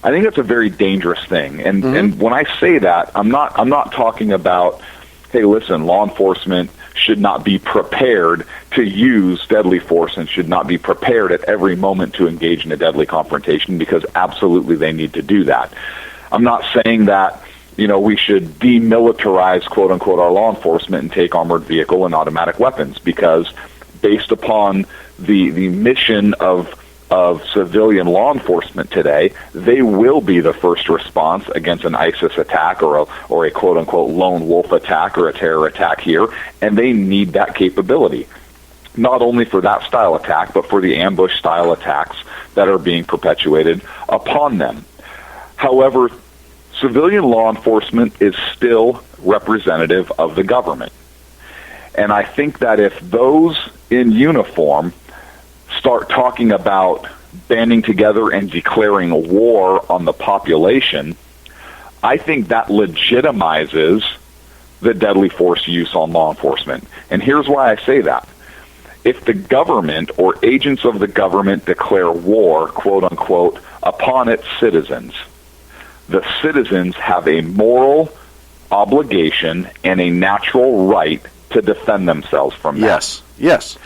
I think that's a very dangerous thing, and when I say that, I'm not talking about, hey, listen, law enforcement should not be prepared to use deadly force and should not be prepared at every moment to engage in a deadly confrontation, because absolutely they need to do that. I'm not saying that, you know, we should demilitarize, quote unquote, our law enforcement and take armored vehicle and automatic weapons, because based upon the mission of civilian law enforcement today, they will be the first response against an ISIS attack or a quote-unquote lone wolf attack or a terror attack here, and they need that capability, not only for that style attack, but for the ambush-style attacks that are being perpetuated upon them. However, civilian law enforcement is still representative of the government, and I think that if those in uniform start talking about banding together and declaring a war on the population, I think that legitimizes the deadly force use on law enforcement. And here's why I say that. If the government or agents of the government declare war, quote unquote, upon its citizens, the citizens have a moral obligation and a natural right to defend themselves from that. Yes.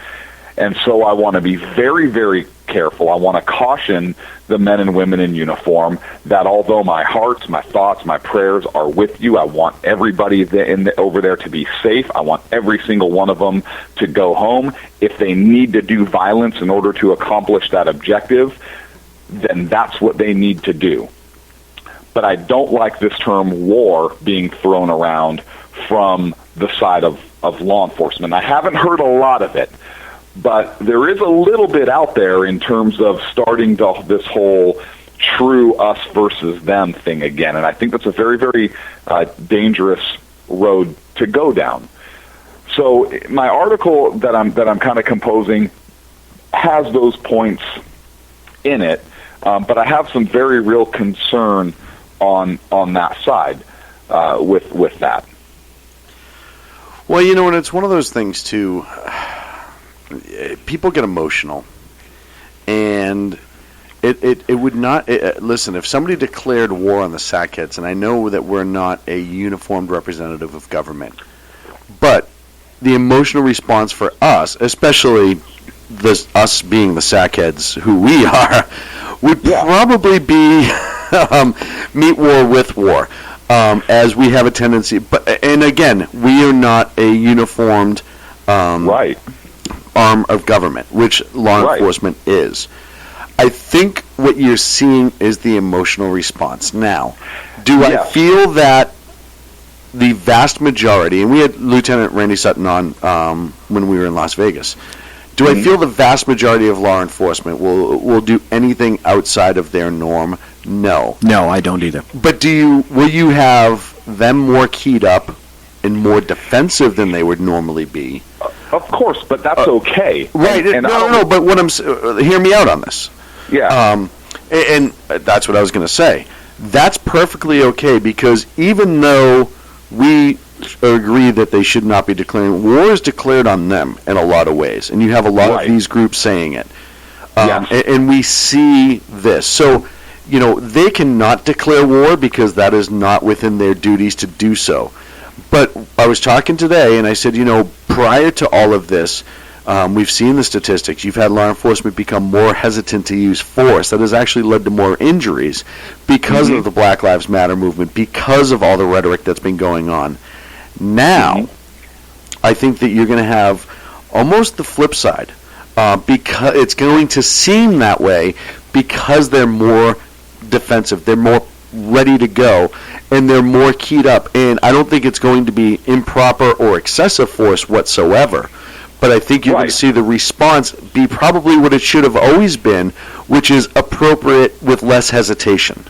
And so I want to be very, very careful. I want to caution the men and women in uniform that although my hearts, my thoughts, my prayers are with you, I want everybody over there to be safe. I want every single one of them to go home. If they need to do violence in order to accomplish that objective, then that's what they need to do. But I don't like this term war being thrown around from the side of law enforcement. I haven't heard a lot of it, but there is a little bit out there in terms of starting this whole true us versus them thing again. And I think that's a very, very dangerous road to go down. So my article that I'm kind of composing has those points in it, but I have some very real concern on that side with that. Well, and it's one of those things too. People get emotional, and it would not listen. If somebody declared war on the sackheads, and I know that we're not a uniformed representative of government, but the emotional response for us, especially us being the sackheads who we are, would probably be meet war with war, as we have a tendency. And again, we are not a uniformed arm of government, which law enforcement is. I think what you're seeing is the emotional response. Now, do I feel that the vast majority, and we had Lieutenant Randy Sutton on when we were in Las Vegas, do I feel the vast majority of law enforcement will do anything outside of their norm? No. No, I don't either. But will you have them more keyed up and more defensive than they would normally be? Of course, but that's okay. Right. No, but hear me out on this. Yeah. And that's what I was going to say. That's perfectly okay, because even though we agree that they should not be declaring, war is declared on them in a lot of ways, and you have a lot of these groups saying it. And we see this. So, they cannot declare war because that is not within their duties to do so. But I was talking today, and I said, prior to all of this, we've seen the statistics. You've had law enforcement become more hesitant to use force. That has actually led to more injuries because of the Black Lives Matter movement, because of all the rhetoric that's been going on. Now, I think that you're going to have almost the flip side, because it's going to seem that way because they're more defensive. They're more ready to go, and they're more keyed up. And I don't think it's going to be improper or excessive force whatsoever. But I think you're going to see the response be probably what it should have always been, which is appropriate with less hesitation.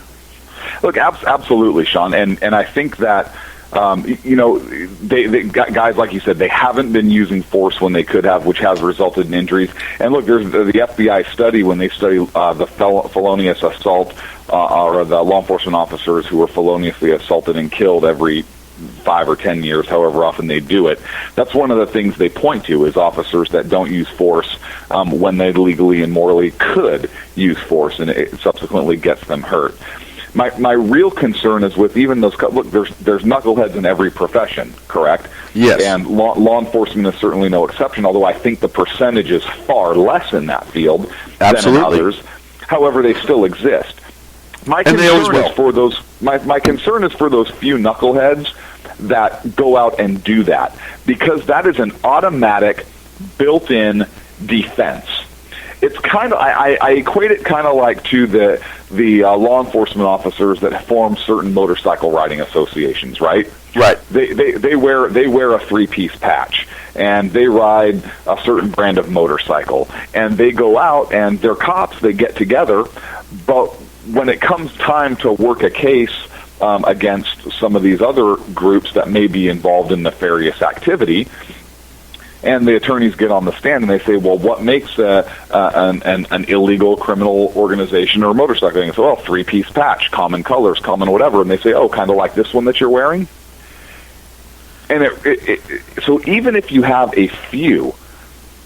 Look, absolutely, Sean. And I think that, they guys, like you said, they haven't been using force when they could have, which has resulted in injuries. And look, there's the FBI study when they study the felonious assault or the law enforcement officers who were feloniously assaulted and killed every 5 or 10 years, however often they do it. That's one of the things they point to, is officers that don't use force when they legally and morally could use force, and it subsequently gets them hurt. My real concern is with even those. Look, there's knuckleheads in every profession, correct? Yes. And law enforcement is certainly no exception. Although I think the percentage is far less in that field than in others. However, they still exist. My concern is for those. My concern is for those few knuckleheads that go out and do that, because that is an automatic, built-in defense. It's kind of I equate it kind of like to the law enforcement officers that form certain motorcycle riding associations, right? Right. They wear a 3-piece patch, and they ride a certain brand of motorcycle, and they go out and they're cops. They get together, but when it comes time to work a case against some of these other groups that may be involved in nefarious activity, and the attorneys get on the stand and they say, well, what makes an illegal criminal organization or a motorcycle? And they say, well, 3-piece patch, common colors, common whatever. And they say, oh, kind of like this one that you're wearing? And so even if you have a few,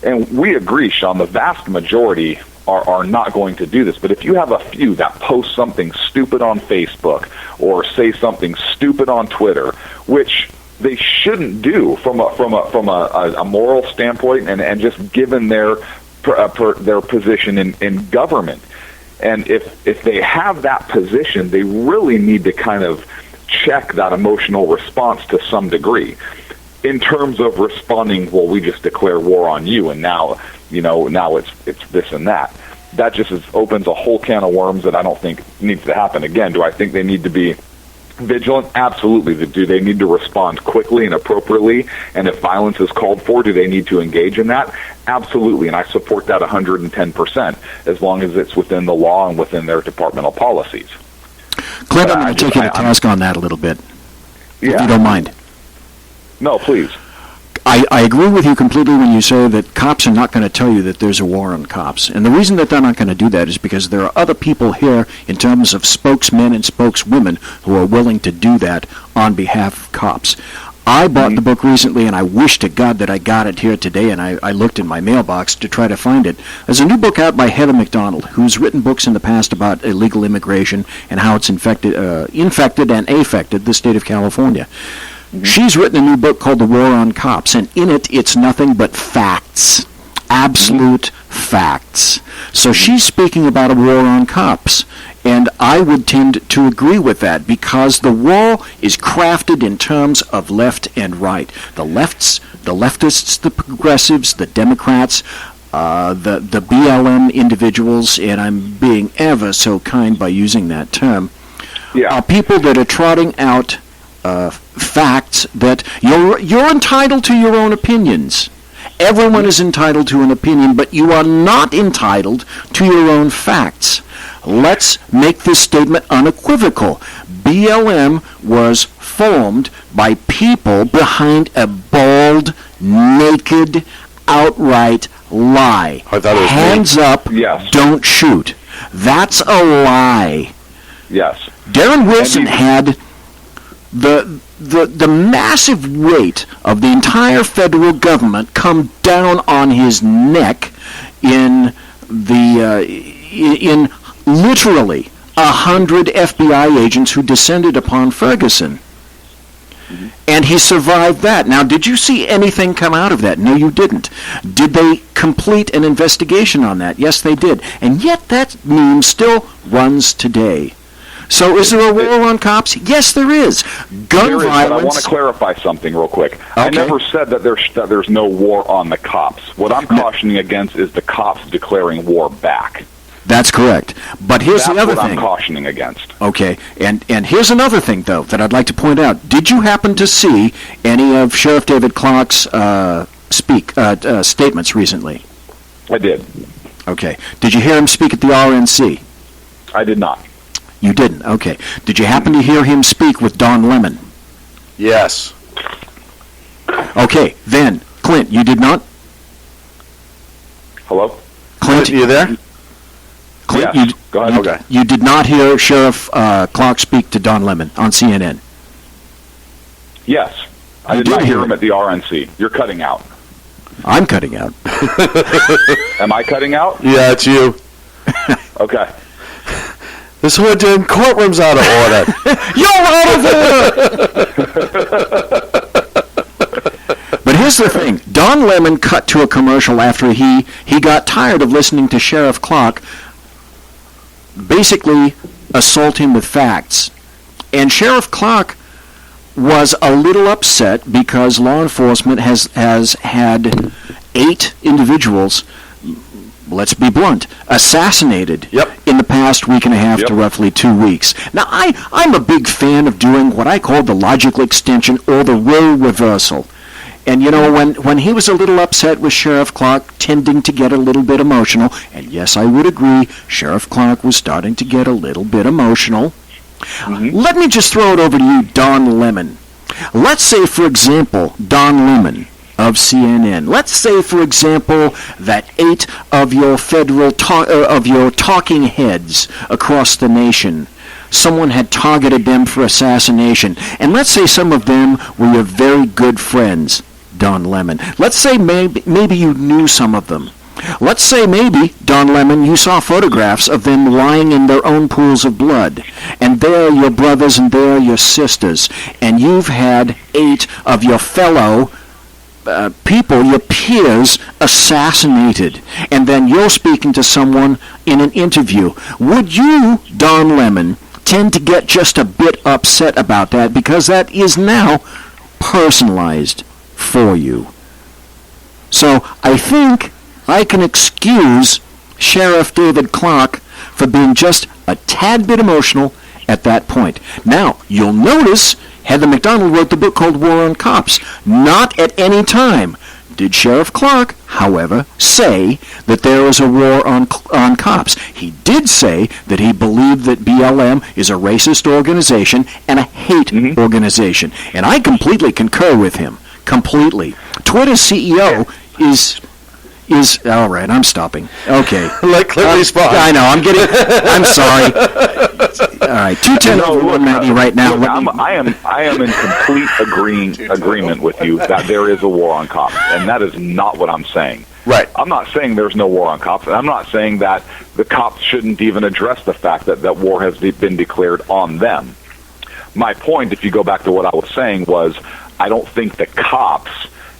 and we agree, Sean, the vast majority are not going to do this, but if you have a few that post something stupid on Facebook or say something stupid on Twitter, which they shouldn't do from a moral standpoint, and just given their position in government, and if they have that position, they really need to kind of check that emotional response to some degree, in terms of responding. Well, we just declare war on you, and now it's this and that. that just opens a whole can of worms that I don't think needs to happen. Again, do I think they need to be vigilant? Absolutely. Do they need to respond quickly and appropriately? And if violence is called for, do they need to engage in that? Absolutely. And I support that 110%, as long as it's within the law and within their departmental policies. Clint, I'm going to take you to task on that a little bit, if Yeah. you don't mind. No, please. I agree with you completely when you say that cops are not going to tell you that there's a war on cops. And the reason that they're not going to do that is because there are other people here in terms of spokesmen and spokeswomen who are willing to do that on behalf of cops. I bought the book recently, and I wish to God that I got it here today, and I looked in my mailbox to try to find it. There's a new book out by Heather McDonald, who's written books in the past about illegal immigration and how it's infected and affected the state of California. She's written a new book called The War on Cops, and in it, it's nothing but facts. Absolute facts. So she's speaking about a war on cops, and I would tend to agree with that because the war is crafted in terms of left and right. The leftists, the progressives, the Democrats, the BLM individuals, and I'm being ever so kind by using that term, are people that are trotting out facts that you're entitled to your own opinions. Everyone is entitled to an opinion, but you are not entitled to your own facts. Let's make this statement unequivocal. BLM was formed by people behind a bald, naked, outright lie. Hands up, don't shoot. That's a lie. Yes. Darren Wilson had the massive weight of the entire federal government come down on his neck in literally 100 FBI agents who descended upon Ferguson. And he survived that. Now, did you see anything come out of that? No, you didn't. Did they complete an investigation on that? Yes, they did. And yet that meme still runs today. So is there a war on cops? Yes, there is. Gun there is, violence. But I want to clarify something real quick. I never said that there's no war on the cops. What I'm cautioning against is the cops declaring war back. That's correct. But here's the other That's what thing. I'm cautioning against. Okay, and here's another thing, though, that I'd like to point out. Did you happen to see any of Sheriff David Clark's statements recently? I did. Okay. Did you hear him speak at the RNC? I did not. You didn't? Okay. Did you happen to hear him speak with Don Lemon? Yes. Okay, then, Clint, you did not? Hello? Clint, you there? Clint, yes. Go ahead. You did not hear Sheriff Clark speak to Don Lemon on CNN? Yes. I did not hear him at the RNC. You're cutting out. I'm cutting out. Am I cutting out? Yeah, it's you. Okay. This whole damn courtroom's out of order. You're out of order! But here's the thing. Don Lemon cut to a commercial after he got tired of listening to Sheriff Clark basically assault him with facts. And Sheriff Clark was a little upset because law enforcement has had 8 individuals, let's be blunt, assassinated in the past week and a half to roughly 2 weeks. Now, I'm a big fan of doing what I call the logical extension or the role reversal. And, you know, when he was a little upset with Sheriff Clark, tending to get a little bit emotional, and yes, I would agree, Sheriff Clark was starting to get a little bit emotional. Let me just throw it over to you, Don Lemon. Let's say, for example, Don Lemon of CNN. Let's say, for example, that 8 of your federal talking heads across the nation, someone had targeted them for assassination. And let's say some of them were your very good friends, Don Lemon. Let's say maybe you knew some of them. Let's say maybe, Don Lemon, you saw photographs of them lying in their own pools of blood. And they're your brothers and they're your sisters. And you've had 8 of your fellow people, your peers, assassinated. And then you're speaking to someone in an interview. Would you, Don Lemon, tend to get just a bit upset about that because that is now personalized for you? So I think I can excuse Sheriff David Clark for being just a tad bit emotional at that point. Now, you'll notice Heather McDonald wrote the book called War on Cops. Not at any time did Sheriff Clark, however, say that there is a war on cops. He did say that he believed that BLM is a racist organization and a hate organization. And I completely concur with him. Completely. Twitter's CEO is all right. I'm stopping. Okay. Let Clint respond. I know. I'm sorry. All right. 210 over 190 right now. I am in complete agreement with you that there is a war on cops, and that is not what I'm saying. Right. I'm not saying there's no war on cops, and I'm not saying that the cops shouldn't even address the fact that war has been declared on them. My point, if you go back to what I was saying, was I don't think the cops,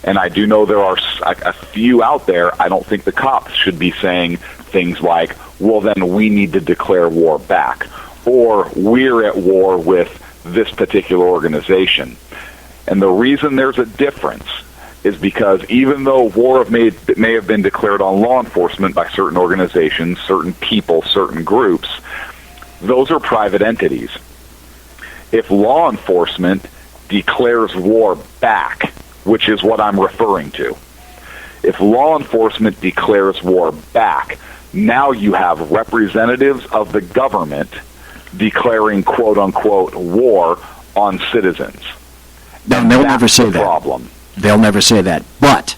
and I do know there are a few out there, I don't think the cops should be saying things like, well, then we need to declare war back, or we're at war with this particular organization. And the reason there's a difference is because even though war may have been declared on law enforcement by certain organizations, certain people, certain groups, those are private entities. If law enforcement declares war back, which is what I'm referring to, if law enforcement declares war back, now you have representatives of the government declaring quote-unquote war on citizens. No, they'll never say that. Problem. They'll never say that. But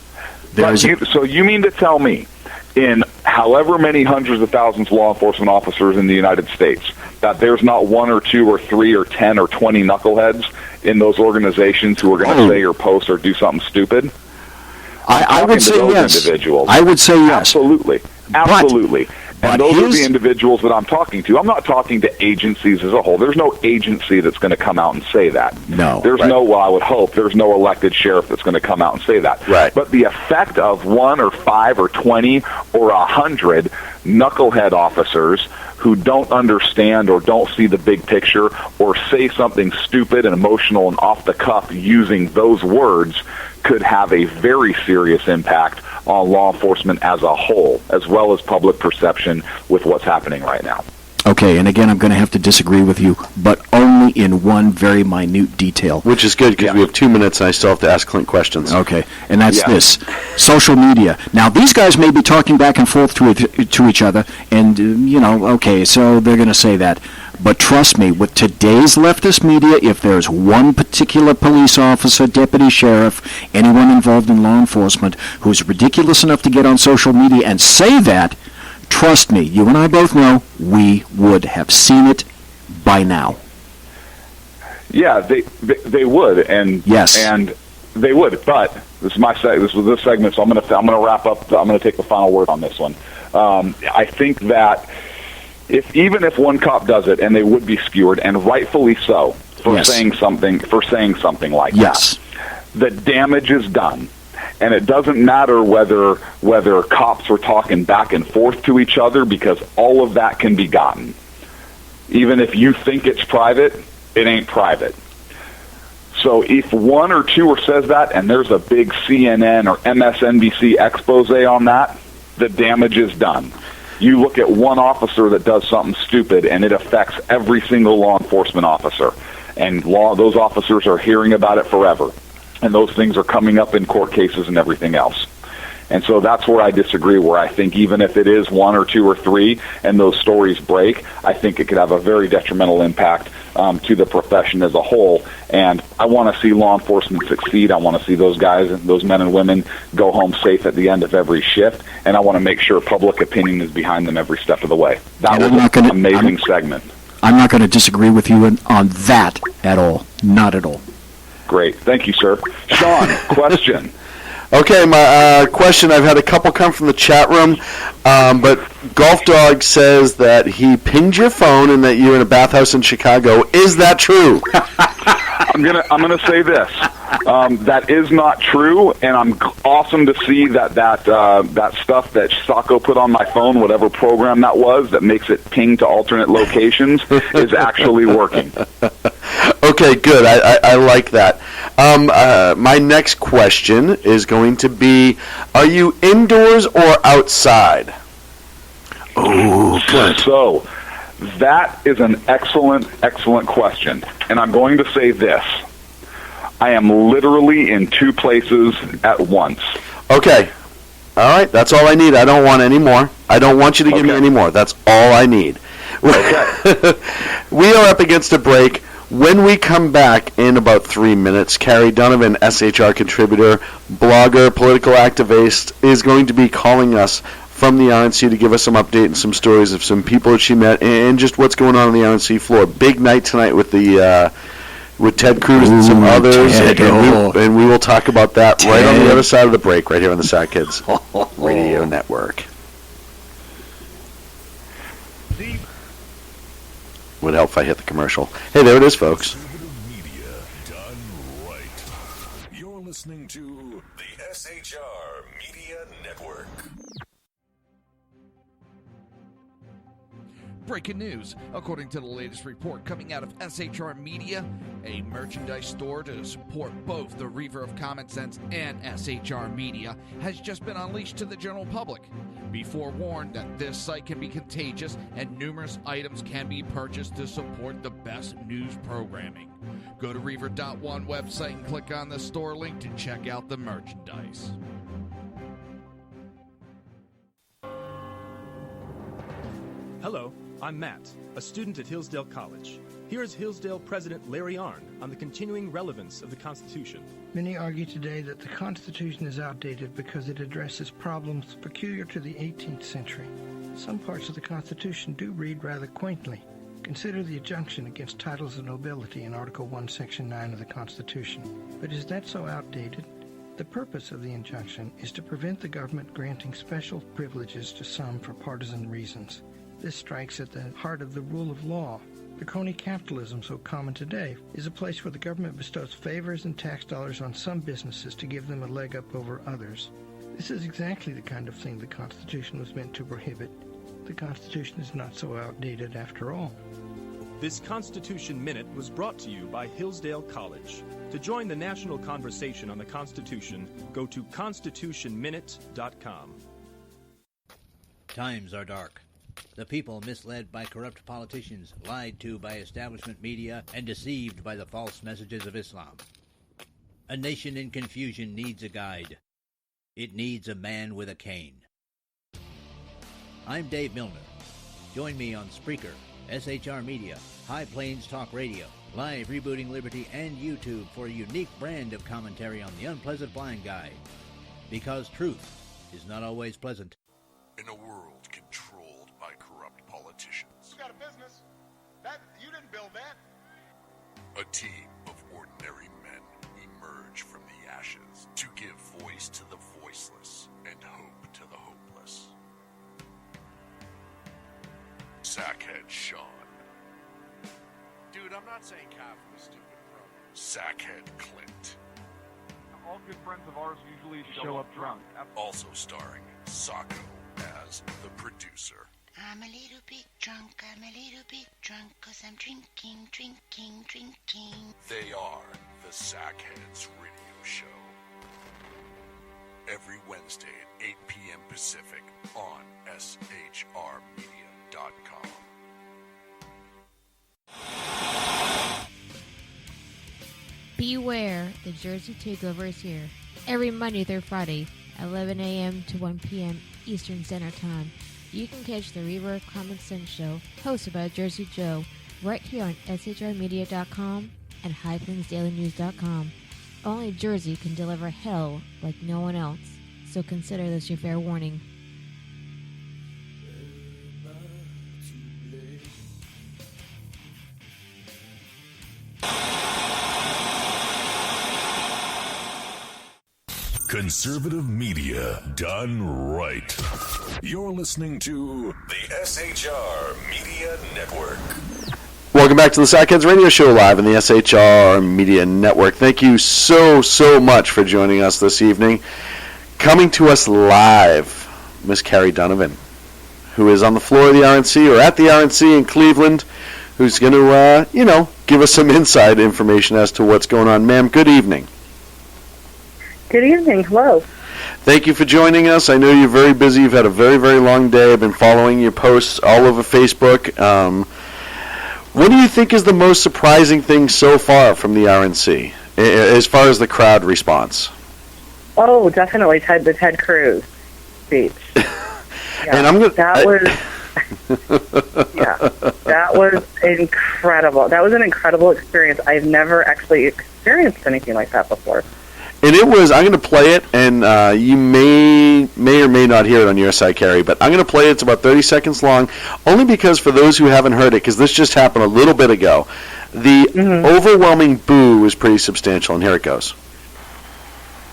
so you mean to tell me, in however many hundreds of thousands of law enforcement officers in the United States, that there's not 1 or 2 or 3 or 10 or 20 knuckleheads in those organizations who are going to say or post or do something stupid? I would say yes. Individuals. I would say yes. Absolutely. And those are the individuals that I'm talking to. I'm not talking to agencies as a whole. There's no agency that's going to come out and say that. No. There's I would hope, there's no elected sheriff that's going to come out and say that. Right. But the effect of 1 or 5 or 20 or 100 knucklehead officers who don't understand or don't see the big picture or say something stupid and emotional and off the cuff using those words could have a very serious impact on law enforcement as a whole, as well as public perception with what's happening right now. Okay, and again, I'm going to have to disagree with you, but only in one very minute detail. Which is good, because we have 2 minutes, and I still have to ask Clint questions. Okay, and that's this. Social media. Now, these guys may be talking back and forth to each other, and, okay, so they're going to say that. But trust me, with today's leftist media, if there's one particular police officer, deputy sheriff, anyone involved in law enforcement who's ridiculous enough to get on social media and say that, trust me, you and I both know, we would have seen it by now. Yeah, they would, and yes, and they would. But this is this segment, so I'm gonna wrap up. I'm gonna take the final word on this one. I think that even if one cop does it, and they would be skewered, and rightfully so, for saying something like that, the damage is done. And it doesn't matter whether cops are talking back and forth to each other, because all of that can be gotten. Even if you think it's private, it ain't private. So if 1 or 2 says that, and there's a big CNN or MSNBC expose on that, the damage is done. You look at one officer that does something stupid, and it affects every single law enforcement officer. And those officers are hearing about it forever. And those things are coming up in court cases and everything else. And so that's where I disagree, where I think even if it is 1 or 2 or 3 and those stories break, I think it could have a very detrimental impact to the profession as a whole. And I want to see law enforcement succeed. I want to see those guys and those men and women go home safe at the end of every shift. And I want to make sure public opinion is behind them every step of the way. That was an amazing segment. I'm not going to disagree with you on that at all. Not at all. Great. Thank you, sir. Sean, question. Okay, my question, I've had a couple come from the chat room, but Golf Dog says that he pinged your phone and that you're in a bathhouse in Chicago. Is that true? I'm gonna say this. That is not true, and I'm awesome to see that stuff that Sacco put on my phone, whatever program that was, that makes it ping to alternate locations, is actually working. Okay, good. I like that. My next question is going to be, are you indoors or outside? Oh, good. So, that is an excellent, excellent question. And I'm going to say this. I am literally in two places at once. Okay. All right. That's all I need. I don't want any more. I don't want you to give me any more. That's all I need. Okay. We are up against a break. When we come back in about 3 minutes, Kari Donovan, SHR contributor, blogger, political activist, is going to be calling us from the RNC to give us some update and some stories of some people that she met and just what's going on the RNC floor. Big night tonight with the with Ted Cruz and some others, and we will talk about that right on the other side of the break, right here on the Sack Kids Radio Network. Would help if I hit the commercial. Hey, there it is, folks. Media done right. You're listening to the SHR Media Network. Breaking news. According to the latest report coming out of SHR Media, a merchandise store to support both the Reaver of Common Sense and SHR Media has just been unleashed to the general public. Be forewarned that this site can be contagious and numerous items can be purchased to support the best news programming. Go to Reaver.one website and click on the store link to check out the merchandise. Hello, I'm Matt, a student at Hillsdale College. Here is Hillsdale President Larry Arnn on the continuing relevance of the Constitution. Many argue today that the Constitution is outdated because it addresses problems peculiar to the 18th century. Some parts of the Constitution do read rather quaintly. Consider the injunction against titles of nobility in Article 1, Section 9 of the Constitution. But is that so outdated? The purpose of the injunction is to prevent the government granting special privileges to some for partisan reasons. This strikes at the heart of the rule of law. The crony capitalism so common today is a place where the government bestows favors and tax dollars on some businesses to give them a leg up over others. This is exactly the kind of thing the Constitution was meant to prohibit. The Constitution is not so outdated after all. This Constitution Minute was brought to you by Hillsdale College. To join the national conversation on the Constitution, go to constitutionminute.com. Times are dark. The people misled by corrupt politicians, lied to by establishment media, and deceived by the false messages of Islam. A nation in confusion needs a guide. It needs a man with a cane. I'm Dave Milner. Join me on Spreaker, SHR Media, High Plains Talk Radio, Live Rebooting Liberty, and YouTube for a unique brand of commentary on the unpleasant blind guy. Because truth is not always pleasant. In a world controlled by corrupt politicians, You got a business. That you didn't build that. a team of ordinary men emerge from the ashes to give voice to the voiceless and hope to the hopeless. Sackhead Sean. Dude, I'm not saying Kafka was stupid, bro. Sackhead Clint. All good friends of ours usually show up drunk. Also starring Sacco as the producer. I'm a little bit drunk, cause I'm drinking. They are the Sackheads Radio Show. Every Wednesday at 8 p.m. Pacific on SHRmedia.com. Beware, the Jersey Takeover is here. Every Monday through Friday, 11 a.m. to 1 p.m. Eastern Standard Time. You can catch the Reaver of Common Sense show, hosted by Jersey Joe, right here on SHRmedia.com and HighPlainsDailyNews.com. Only Jersey can deliver hell like no one else, so consider this your fair warning. Conservative media done right. You're listening to the SHR Media Network. Welcome back to the Sackheads Radio Show live on the SHR Media Network. Thank you so much for joining us this evening. Coming to us live, Miss Kari Donovan, who is on the floor of the RNC or at the RNC in Cleveland, who's going to, give us some inside information as to what's going on. Ma'am, good evening. Good evening. Hello. Thank you for joining us. I know you're very busy. You've had a very, very long day. I've been following your posts all over Facebook. What do you think is the most surprising thing so far from the RNC, as far as the crowd response? Oh, definitely the Ted Cruz speech. Yeah, and I'm gonna, that was incredible. That was an incredible experience. I've never actually experienced anything like that before. And it was, I'm going to play it, and you may or may not hear it on your side, Kari, but I'm going to play it. It's about 30 seconds long, only because for those who haven't heard it, because this just happened a little bit ago, the overwhelming boo is pretty substantial, and here it goes.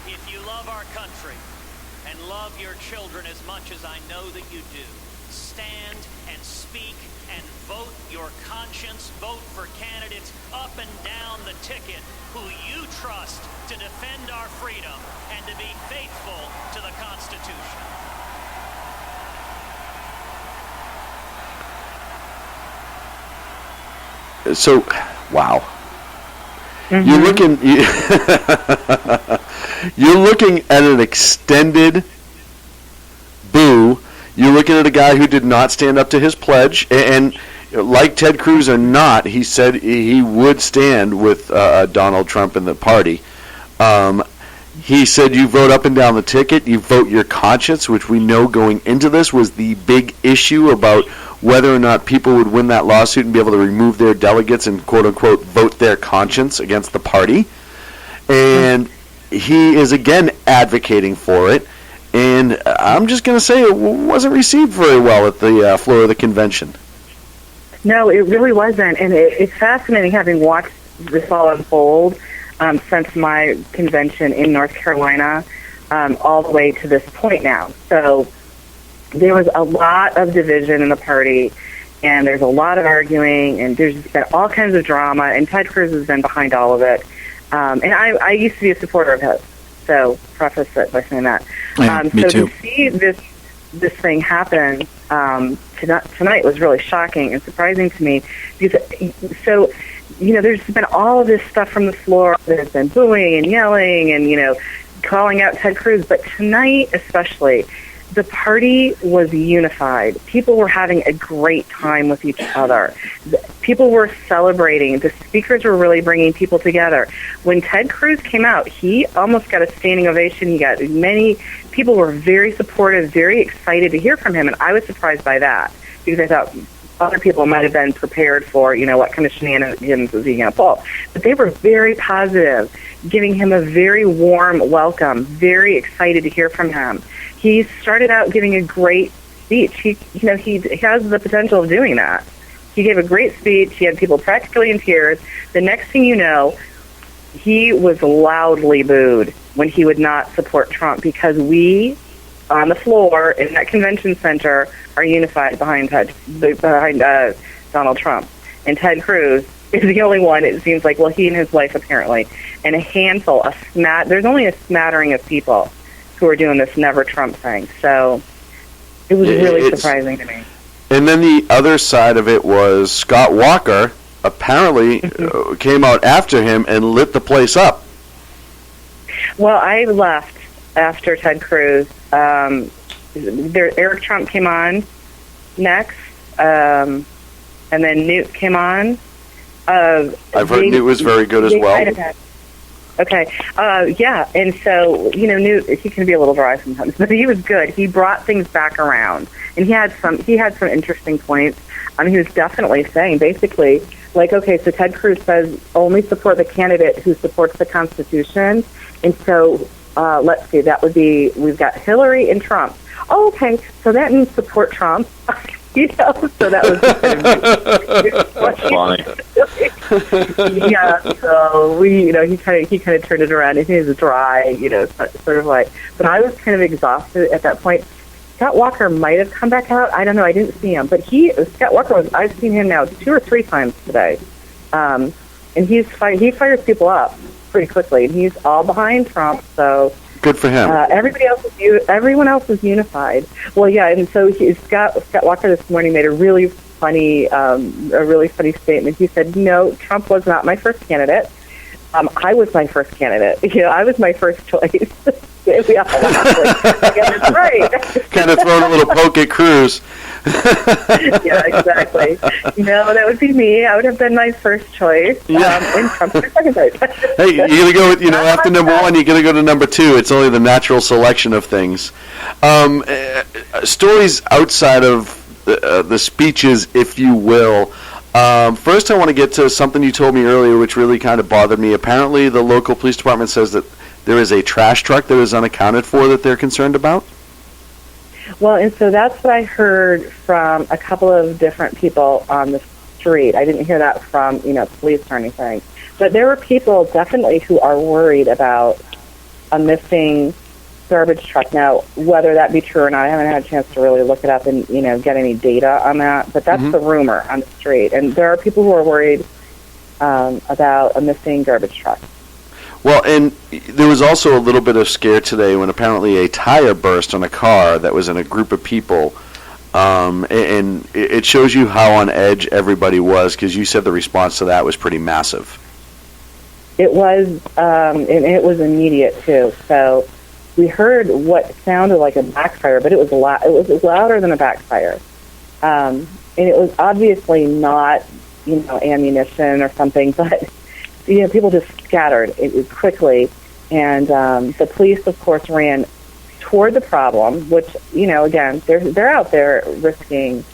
If you love our country and love your children as much as I know that you do, stand and speak and vote your conscience, vote for candidates up and down the ticket who you trust to defend our freedom and to be faithful to the Constitution. So, wow. You're looking at an extended boo. You're looking at a guy who did not stand up to his pledge, and like Ted Cruz or not, he said he would stand with Donald Trump and the party. He said you vote up and down the ticket, you vote your conscience, which we know going into this was the big issue about whether or not people would win that lawsuit and be able to remove their delegates and quote-unquote vote their conscience against the party. And he is again advocating for it. And I'm just going to say it wasn't received very well at the floor of the convention. No, it really wasn't. And it's fascinating having watched this all unfold since my convention in North Carolina all the way to this point now. So there was a lot of division in the party, and there's a lot of arguing, and there's been all kinds of drama, and Ted Cruz has been behind all of it. And I used to be a supporter of his, so preface it by saying that. Me so too. to see this thing happen tonight was really shocking and surprising to me. Because, so, there's been all of this stuff from the floor. There's been booing and yelling and, calling out Ted Cruz. But tonight especially, the party was unified. People were having a great time with each other. People were celebrating. The speakers were really bringing people together. When Ted Cruz came out, he almost got a standing ovation. He got many people were very supportive, very excited to hear from him, and I was surprised by that because I thought other people might have been prepared for, what kind of shenanigans was he going to pull. But they were very positive, giving him a very warm welcome, very excited to hear from him. He started out giving a great speech. He has the potential of doing that. He gave a great speech. He had people practically in tears. The next thing you know, he was loudly booed when he would not support Trump because we, on the floor in that convention center, are unified behind Donald Trump. And Ted Cruz is the only one, it seems like, he and his wife apparently, and a handful, there's only a smattering of people who are doing this never Trump thing. So it was really surprising to me. And then the other side of it was Scott Walker apparently came out after him and lit the place up. Well, I left after Ted Cruz. Eric Trump came on next, and then Newt came on. I've heard Newt was very good as well. Okay, yeah, and so, Newt, he can be a little dry sometimes, but he was good. He brought things back around, and he had some interesting points. He was definitely saying, basically, okay, so Ted Cruz says only support the candidate who supports the Constitution, and so, let's see, that would be, we've got Hillary and Trump. Oh, okay, so that means support Trump. So that was That's funny. Yeah, so he kind of turned it around, and he was dry, sort of like. But I was kind of exhausted at that point. Scott Walker might have come back out. I don't know. I didn't see him, but Scott Walker I've seen him now 2 or 3 times today, and he fires people up pretty quickly, and he's all behind Trump. So. Good for him. Everyone else is unified. Well, yeah, and so Scott Walker this morning made a really funny statement. He said, "No, Trump was not my first candidate. I was my first candidate. I was my first choice." We all laughed. Yeah, that's right. Kind of throwing a little poke at Cruz. Yeah, exactly. No, that would be me. I would have been my first choice. And Trump's my second choice. Hey, you're going to go with, after number one, you're going to go to number two. It's only the natural selection of things. Stories outside of the speeches, if you will. First, I want to get to something you told me earlier, which really kind of bothered me. Apparently, the local police department says that there is a trash truck that is unaccounted for that they're concerned about. Well, and so that's what I heard from a couple of different people on the street. I didn't hear that from, police or anything. But there were people definitely who are worried about a missing garbage truck. Now, whether that be true or not, I haven't had a chance to really look it up and, get any data on that. But that's the rumor on the street. And there are people who are worried about a missing garbage truck. Well, and there was also a little bit of scare today when apparently a tire burst on a car that was in a group of people. And it shows you how on edge everybody was, because you said the response to that was pretty massive. It was, and it was immediate, too. So we heard what sounded like a backfire, but it was louder than a backfire. And it was obviously not, ammunition or something, but people just scattered it quickly, and the police, of course, ran toward the problem, which, again, they're out there risking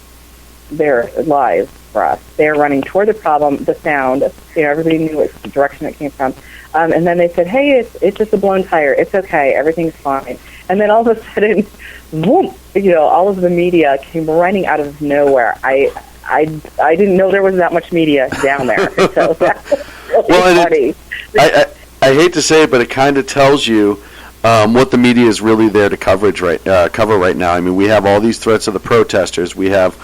their lives for us. They're running toward the problem, the sound, everybody knew which direction it came from, and then they said, hey, it's just a blown tire. It's okay. Everything's fine. And then all of a sudden, boom, all of the media came running out of nowhere. I didn't know there was that much media down there. So that was really funny. I hate to say it, but it kind of tells you what the media is really there to cover right now. I mean, we have all these threats of the protesters. We have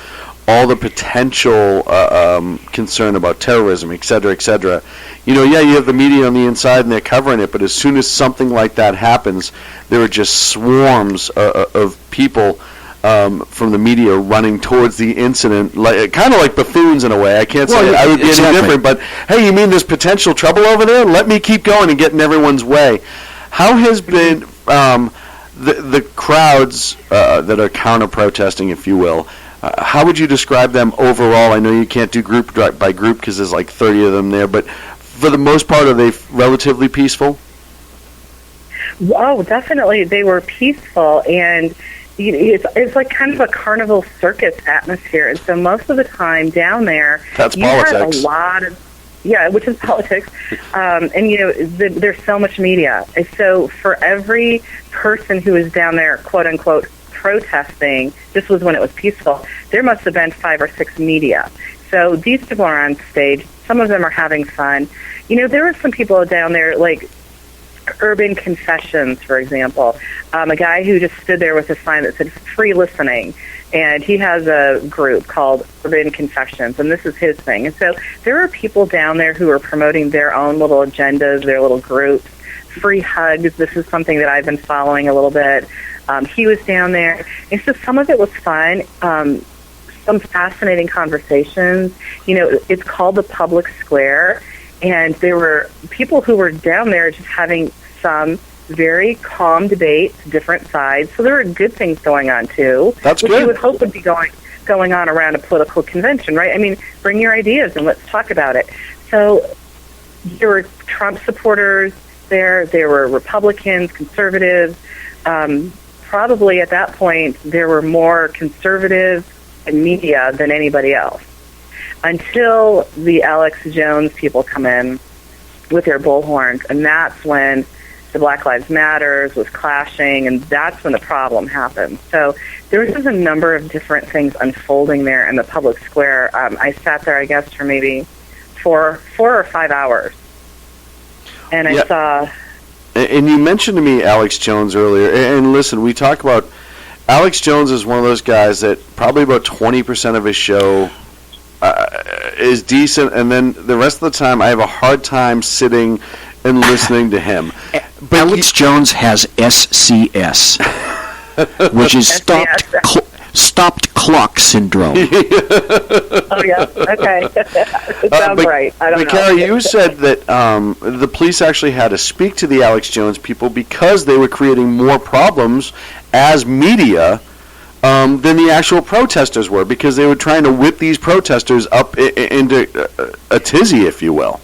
all the potential concern about terrorism, et cetera, et cetera. You have the media on the inside and they're covering it, but as soon as something like that happens, there are just swarms of people from the media running towards the incident, kind of like buffoons in a way. I can't say I would be any different, but hey, you mean there's potential trouble over there? Let me keep going and get in everyone's way. How has been the crowds that are counter-protesting, if you will, how would you describe them overall? I know you can't do group by group because there's like 30 of them there, but for the most part, are they relatively peaceful? Oh, definitely. They were peaceful, and it's like kind of a carnival circus atmosphere. And so most of the time down there, that's you politics. had a lot of, which is politics. And, there's so much media. And so for every person who was down there, quote unquote, protesting, this was when it was peaceful, there must have been 5 or 6 media. So these people are on stage. Some of them are having fun. There were some people down there, like Urban Confessions, for example. A guy who just stood there with a sign that said free listening. And he has a group called Urban Confessions, and this is his thing. And so there are people down there who are promoting their own little agendas, their little groups. Free hugs. This is something that I've been following a little bit. He was down there. And so some of it was fun. Some fascinating conversations. It's called the Public Square. And there were people who were down there just having some very calm debates, different sides. So there were good things going on, too. That's which good. you would hope would be going on around a political convention, right? I mean, bring your ideas and let's talk about it. So there were Trump supporters there. There were Republicans, conservatives. Probably at that point, there were more conservatives and media than anybody else. Until the Alex Jones people come in with their bullhorns, and that's when the Black Lives Matters was clashing, and that's when the problem happened. So there was just a number of different things unfolding there in the public square. I sat there, I guess, for maybe 4 or 5 hours, and I saw... And you mentioned to me Alex Jones earlier, and listen, we talk about... Alex Jones is one of those guys that probably about 20% of his show is decent, and then the rest of the time I have a hard time sitting and listening to him. But Alex Jones has SCS, which is stopped clock syndrome. Oh, yeah. Okay. It sounds right. I don't know. But Kari, you said that the police actually had to speak to the Alex Jones people because they were creating more problems as media than the actual protesters were, because they were trying to whip these protesters up into a tizzy, if you will.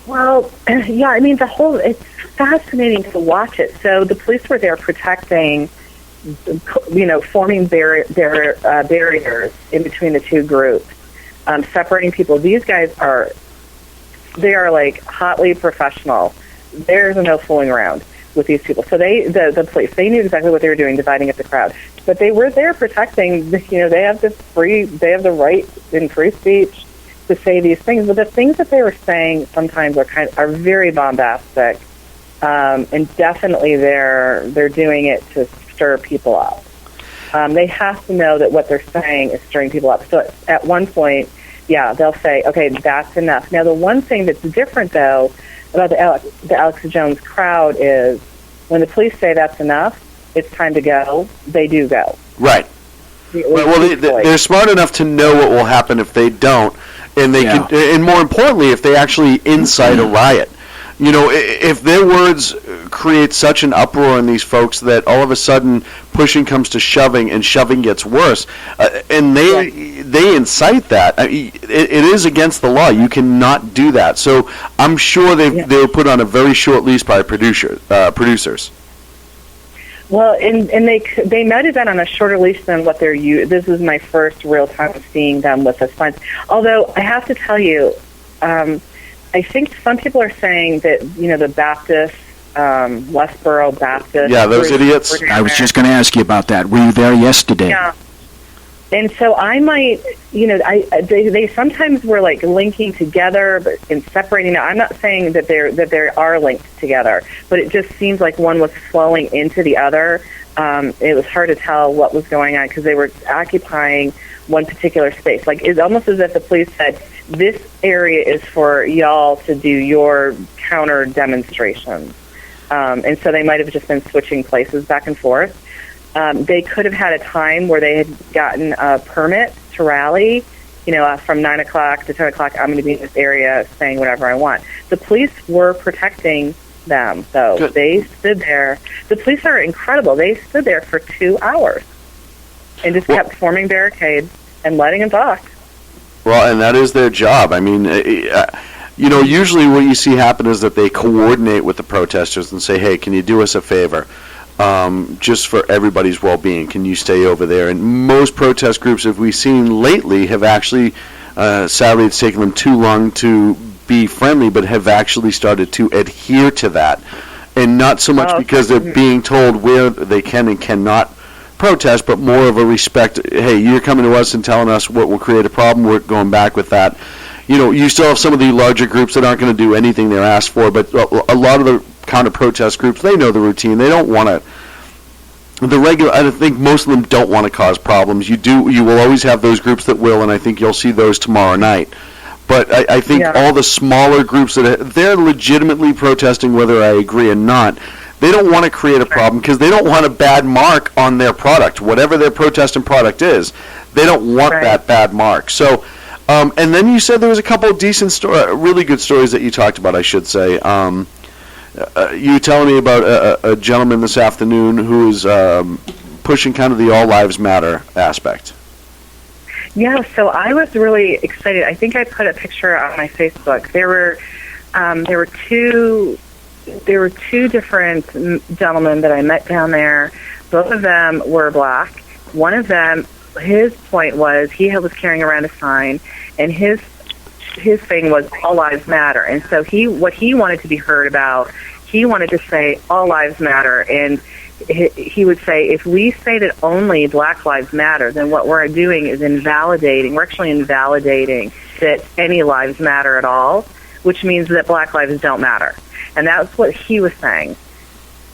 Well, yeah, I mean, it's fascinating to watch it. So the police were there protecting, forming barriers in between the two groups, separating people. These guys are like hotly professional. There's no fooling around with these people. So the police, they knew exactly what they were doing, dividing up the crowd. But they were there protecting. They have the right in free speech to say these things. But the things that they were saying sometimes are very bombastic, and definitely they're doing it to stir people up. They have to know that what they're saying is stirring people up. So at one point, yeah, they'll say, okay, that's enough. Now, the one thing that's different, though, about the Alex Jones crowd is when the police say that's enough, it's time to go, they do go. Right. Well, they're smart enough to know what will happen if they don't, and they can, and more importantly, if they actually incite a riot. If their words create such an uproar in these folks that all of a sudden pushing comes to shoving and shoving gets worse, and they incite that, it is against the law. You cannot do that. So I'm sure they were put on a very short leash by producers. Well, and they might have been on a shorter leash than what they're used. This is my first real time seeing them with the signs. Although I have to tell you, I think some people are saying that the Baptist, Westboro Baptist. Yeah, those idiots. I was just going to ask you about that. Were you there yesterday? Yeah. And so I might, they sometimes were like linking together, but in separating. Now, I'm not saying that they are linked together, but it just seems like one was flowing into the other. It was hard to tell what was going on because they were occupying one particular space. Like it's almost as if the police said, "This area is for y'all to do your counter demonstrations," and so they might have just been switching places back and forth. They could have had a time where they had gotten a permit to rally, from 9 o'clock to 10 o'clock, I'm going to be in this area saying whatever I want. The police were protecting them, though. Good. They stood there. The police are incredible. They stood there for 2 hours and just kept forming barricades and letting them talk. Well, and that is their job. I mean, usually what you see happen is that they coordinate with the protesters and say, hey, can you do us a favor? Just for everybody's well-being, can you stay over there? And most protest groups that we've seen lately have actually, sadly it's taken them too long to be friendly, but have actually started to adhere to that. And not so much because they're being told where they can and cannot protest, but more of a respect, hey, you're coming to us and telling us what will create a problem, we're going back with that. You still have some of the larger groups that aren't going to do anything they're asked for, but a lot of the counter-protest groups, they know the routine. They don't want to. I think most of them don't want to cause problems. You will always have those groups that will, and I think you'll see those tomorrow night. But I think all the smaller groups they're legitimately protesting, whether I agree or not. They don't want to create a problem because they don't want a bad mark on their product. Whatever their protesting product is, they don't want that bad mark. So, and then you said there was a couple of decent really good stories that you talked about, I should say. You were telling me about a gentleman this afternoon who is pushing kind of the all lives matter aspect. Yeah, so I was really excited. I think I put a picture on my Facebook. There were two different gentlemen that I met down there. Both of them were black. One of them, his point was he was carrying around a sign, and his thing was all lives matter. And so what he wanted to be heard about, he wanted to say all lives matter. And he would say, if we say that only black lives matter, then what we're doing is we're actually invalidating that any lives matter at all, which means that black lives don't matter. And that's what he was saying.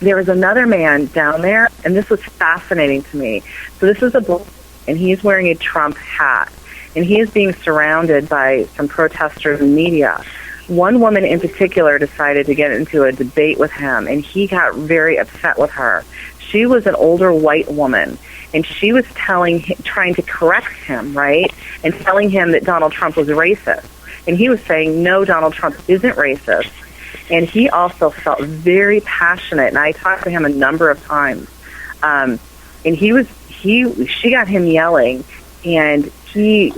There was another man down there, and this was fascinating to me. So this is a black, and he's wearing a Trump hat. And he is being surrounded by some protesters and media. One woman in particular decided to get into a debate with him, and he got very upset with her. she was an older white woman, and she was trying to correct him, right, and telling him that Donald Trump was racist. And he was saying, no, Donald Trump isn't racist. And he also felt very passionate, and I talked to him a number of times. And she got him yelling, and he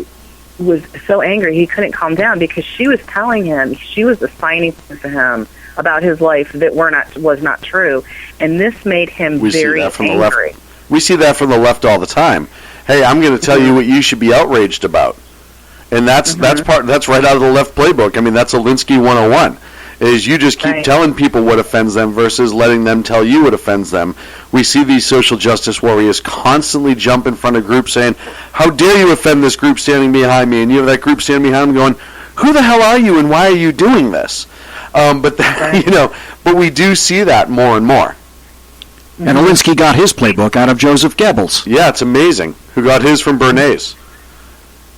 was so angry he couldn't calm down because she was telling him, she was assigning things to him about his life that was not true, and this made him very angry. We see that from the left all the time. Hey, I'm going to tell you what you should be outraged about, and that's right out of the left playbook. I mean, that's Alinsky 101. Is you just keep telling people what offends them versus letting them tell you what offends them. We see these social justice warriors constantly jump in front of groups saying, how dare you offend this group standing behind me? And you have that group standing behind them going, who the hell are you and why are you doing this? But we do see that more and more. And Alinsky got his playbook out of Joseph Goebbels. Yeah, it's amazing. Who got his from Bernays.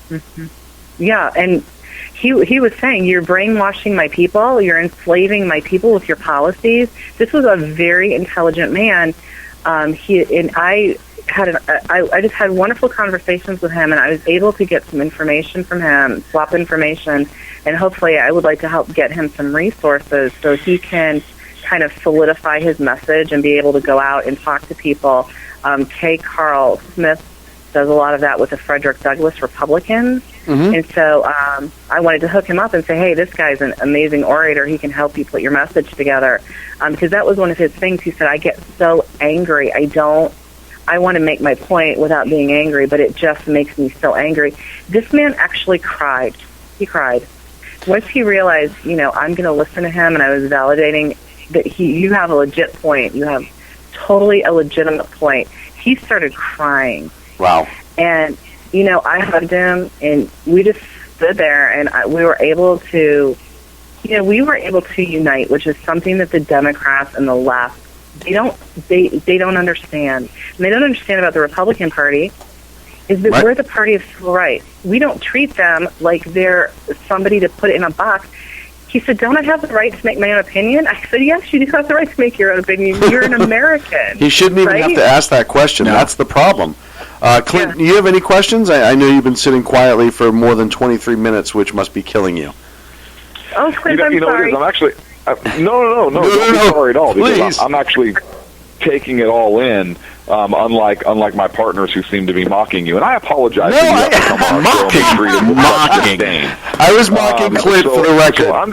Mm-hmm. Yeah, and he was saying, you're brainwashing my people, you're enslaving my people with your policies. This was a very intelligent man. I just had wonderful conversations with him, and I was able to get some information from him, swap information, and hopefully I would like to help get him some resources so he can kind of solidify his message and be able to go out and talk to people. K. Carl Smith does a lot of that with the Frederick Douglass Republicans. Mm-hmm. And so I wanted to hook him up and say, hey, this guy's an amazing orator. He can help you put your message together. Because that was one of his things. He said, I get so angry. I want to make my point without being angry, but it just makes me so angry. This man actually cried. He cried. Once he realized, I'm going to listen to him, and I was validating that you have a legit point. You have totally a legitimate point. He started crying. Wow. And, I hugged him, and we just stood there, and we were able to, unite, which is something that the Democrats and the left, they don't understand. And they don't understand about the Republican Party is that we're the party of civil rights. We don't treat them like they're somebody to put in a box. He said, don't I have the right to make my own opinion? I said, yes, you do have the right to make your own opinion. You're an American. He shouldn't even have to ask that question. No. That's the problem. Clint, do you have any questions? I know you've been sitting quietly for more than 23 minutes, which must be killing you. Oh, Clint, I'm sorry. I'm actually... No, don't be sorry at all. Because I'm actually taking it all in, unlike my partners who seem to be mocking you. And I apologize. No, mocking. I was mocking Clint for the record. So I'm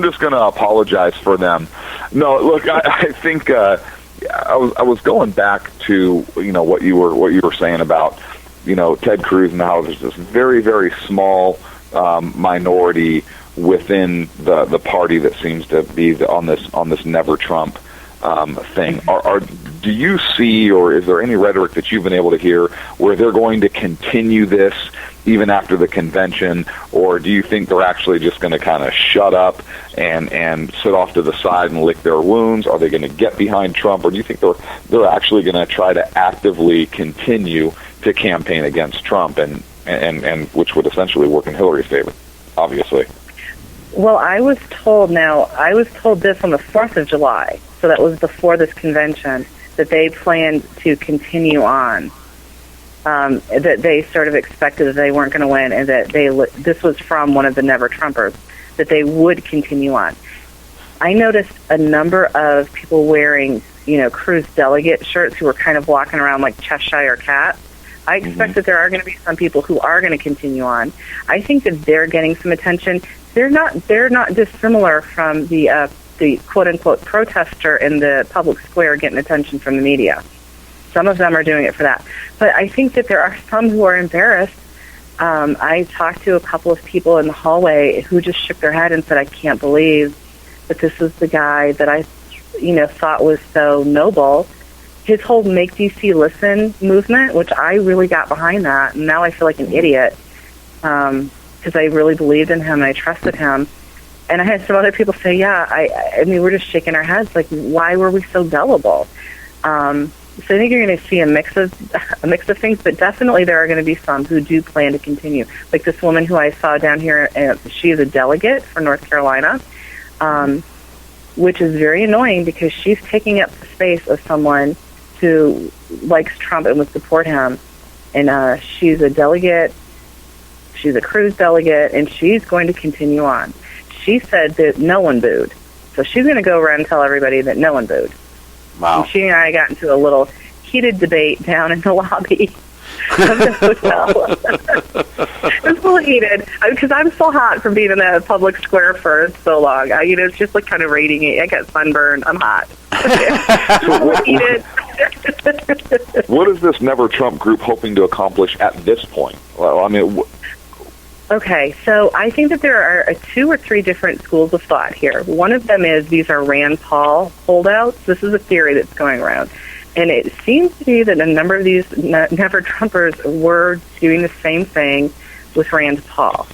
just gonna apologize for them. No, look, I think I was going back to what you were saying about Ted Cruz and how there's this very, very small minority within the party that seems to be on this Never Trump thing. Do you see, or is there any rhetoric that you've been able to hear where they're going to continue this even after the convention, or do you think they're actually just going to kind of shut up and sit off to the side and lick their wounds? Are they going to get behind Trump, or do you think they're actually going to try to actively continue to campaign against Trump and which would essentially work in Hillary's favor, obviously? Well, I was told this on the 4th of July, so that was before this convention, that they planned to continue on, that they sort of expected that they weren't going to win, and that this was from one of the Never Trumpers, that they would continue on. I noticed a number of people wearing, Cruz delegate shirts who were kind of walking around like Cheshire cats. I expect that there are going to be some people who are going to continue on. I think that they're getting some attention. They're not dissimilar from the quote unquote protester in the public square getting attention from the media. Some of them are doing it for that. But I think that there are some who are embarrassed. I talked to a couple of people in the hallway who just shook their head and said, I can't believe that this is the guy that I thought was so noble. His whole Make DC Listen movement, which I really got behind that, and now I feel like an idiot because I really believed in him and I trusted him. And I had some other people say, yeah, I mean, we're just shaking our heads, like, why were we so gullible? So I think you're going to see a mix of things, but definitely there are going to be some who do plan to continue. Like this woman who I saw down here, she is a delegate for North Carolina, which is very annoying because she's taking up the space of someone who likes Trump and would support him, and she's a delegate. She's a Cruz delegate, and she's going to continue on. She said that no one booed, so she's going to go around and tell everybody that no one booed. Wow. And she and I got into a little heated debate down in the lobby of the hotel. It was a little heated because I'm still hot from being in that public square for so long. It's just like kind of radiating. I got sunburned. I'm hot. What is this Never Trump group hoping to accomplish at this point? Well, I mean, Okay, so I think that there are 2 or 3 different schools of thought here. One of them is these are Rand Paul holdouts. This is a theory that's going around. And it seems to be that a number of these Never Trumpers were doing the same thing with Rand Paul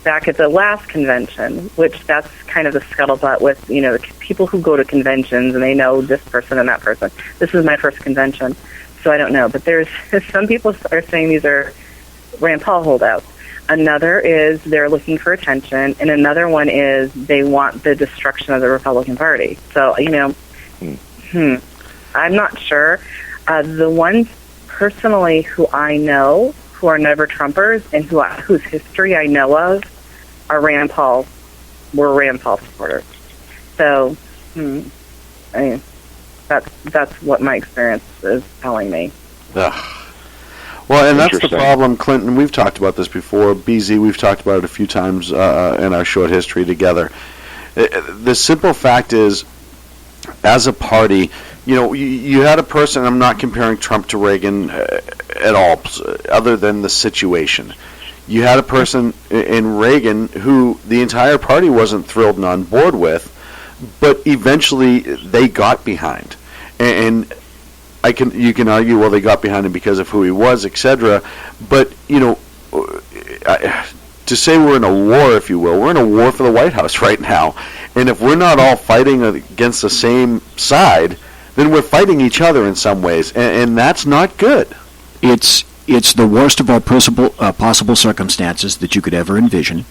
back at the last convention, which that's kind of the scuttlebutt with, the people who go to conventions and they know this person and that person. This is my first convention, so I don't know. But there's some people are saying these are Rand Paul holdouts. Another is they're looking for attention, and another one is they want the destruction of the Republican Party. So, I'm not sure. The ones personally who I know who are Never Trumpers and whose history I know of are Rand Paul supporters. So, that's what my experience is telling me. Ugh. Well, and that's the problem, Clinton. We've talked about this before. BZ, we've talked about it a few times in our short history together. The simple fact is, as a party, you had a person, I'm not comparing Trump to Reagan at all, other than the situation. You had a person in Reagan who the entire party wasn't thrilled and on board with, but eventually they got behind. And you can argue, well, they got behind him because of who he was, etc. But, to say we're in a war, if you will, we're in a war for the White House right now. And if we're not all fighting against the same side, then we're fighting each other in some ways, and that's not good. It's the worst of all possible circumstances that you could ever envision.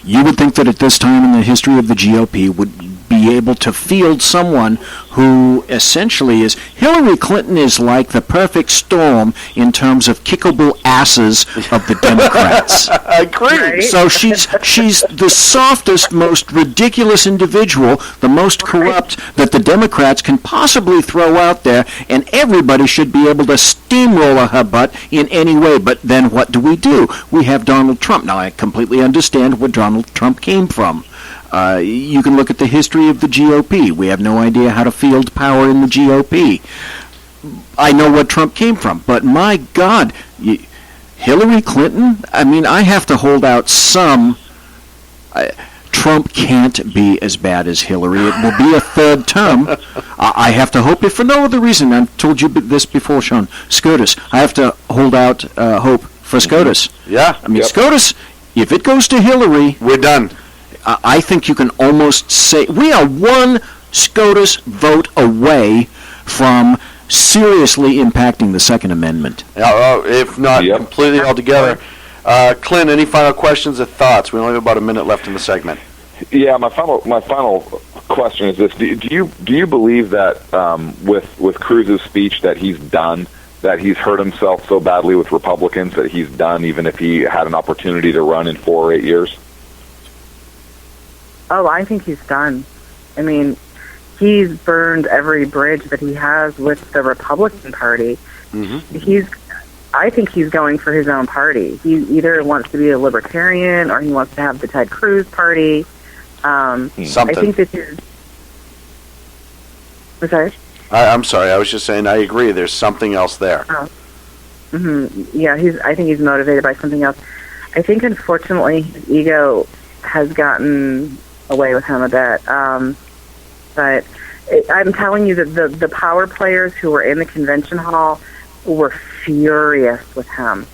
You would think that at this time in the history of the GOP would be able to field someone who essentially is... Hillary Clinton is like the perfect storm in terms of kickable asses of the Democrats. I agree. Right? So she's the softest, most ridiculous individual, the most corrupt that the Democrats can possibly throw out there, and everybody should be able to steamroller her butt in any way. But then what do? We have Donald Trump. Now, I completely understand where Donald Trump came from. You can look at the history of the GOP. We have no idea how to field power in the GOP. I know where Trump came from, but my God, Hillary Clinton? I mean, I have to hold out some... Trump can't be as bad as Hillary. It will be a third term. I have to hope, if for no other reason, I've told you this before, Sean, SCOTUS. I have to hold out hope for SCOTUS. Yeah. I mean, SCOTUS, if it goes to Hillary... We're done. I think you can almost say we are one SCOTUS vote away from seriously impacting the Second Amendment. If not completely altogether. Clint, any final questions or thoughts? We only have about a minute left in the segment. Yeah, my final question is this: Do you believe that with Cruz's speech that he's done, that he's hurt himself so badly with Republicans that he's done, even if he had an opportunity to run in 4 or 8 years? Oh, I think he's done. I mean, he's burned every bridge that he has with the Republican Party. Mm-hmm. I think he's going for his own party. He either wants to be a libertarian or he wants to have the Ted Cruz party. Something. I think that his... I'm sorry? I'm sorry. I was just saying I agree. There's something else there. Oh. Mm-hmm. Yeah, I think he's motivated by something else. I think, unfortunately, his ego has gotten away with him a bit. But I'm telling you that the power players who were in the convention hall were furious with him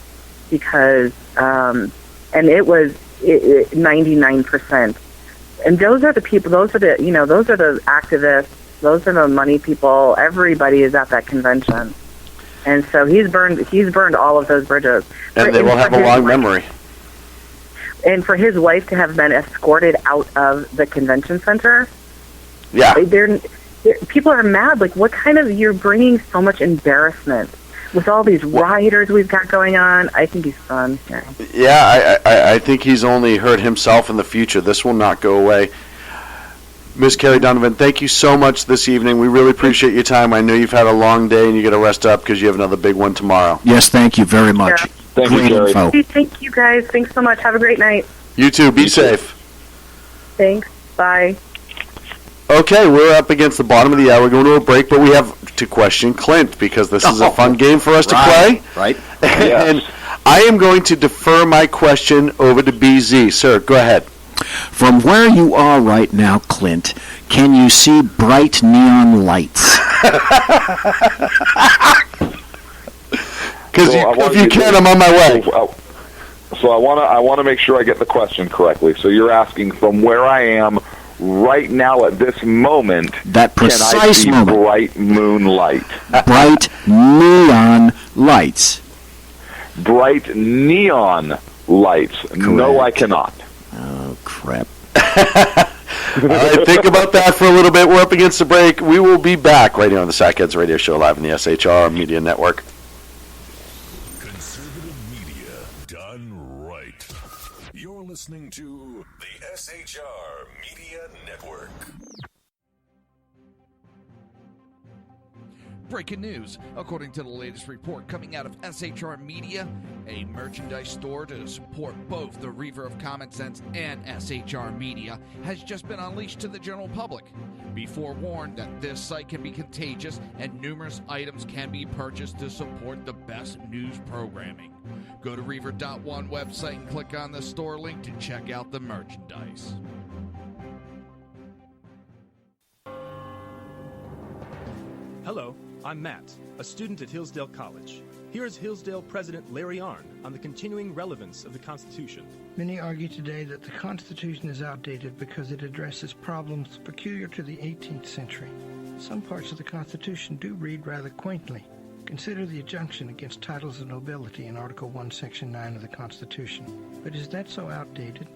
because, and it was 99%. And those are the people, those are the activists, those are the money people. Everybody is at that convention. And so he's burned all of those bridges. And they will have a long memory. And for his wife to have been escorted out of the convention center, yeah, people are mad. Like, what kind of, you're bringing so much embarrassment with all these rioters we've got going on. I think he's fun. Yeah, I think he's only hurt himself in the future. This will not go away. Miss Kari Donovan, thank you so much this evening. We really appreciate your time. I know you've had a long day and you got to rest up because you have another big one tomorrow. Yes, thank you very much. Yeah. Thank you, Kari. Hey, thank you, guys. Thanks so much. Have a great night. You too. Be safe. Thanks. Bye. Okay, we're up against the bottom of the hour. We're going to a break, but we have to question Clint because this is a fun game for us to play. Right. And I am going to defer my question over to BZ. Sir, go ahead. From where you are right now, Clint, can you see bright neon lights? Because if you can, I'm on my way. So I want to make sure I get the question correctly. So you're asking from where I am right now at this moment, that precise can I see moment. bright moonlight? Bright neon lights. Bright neon lights. Correct. No, I cannot. Oh, crap. All right, think about that for a little bit. We're up against the break. We will be back right here on the Sackheads Radio Show live on the SHR Media Network. Conservative media done right. You're listening to the SHR Media Network. Breaking news. According to the latest report coming out of SHR Media, a merchandise store to support both the Reaver of Common Sense and SHR Media has just been unleashed to the general public. Be forewarned that this site can be contagious and numerous items can be purchased to support the best news programming. Go to Reaver.one website and click on the store link to check out the merchandise. Hello, I'm Matt, a student at Hillsdale College. Here is Hillsdale President Larry Arnn on the continuing relevance of the Constitution. Many argue today that the Constitution is outdated because it addresses problems peculiar to the 18th century. Some parts of the Constitution do read rather quaintly. Consider the injunction against titles of nobility in Article 1, Section 9 of the Constitution. But is that so outdated?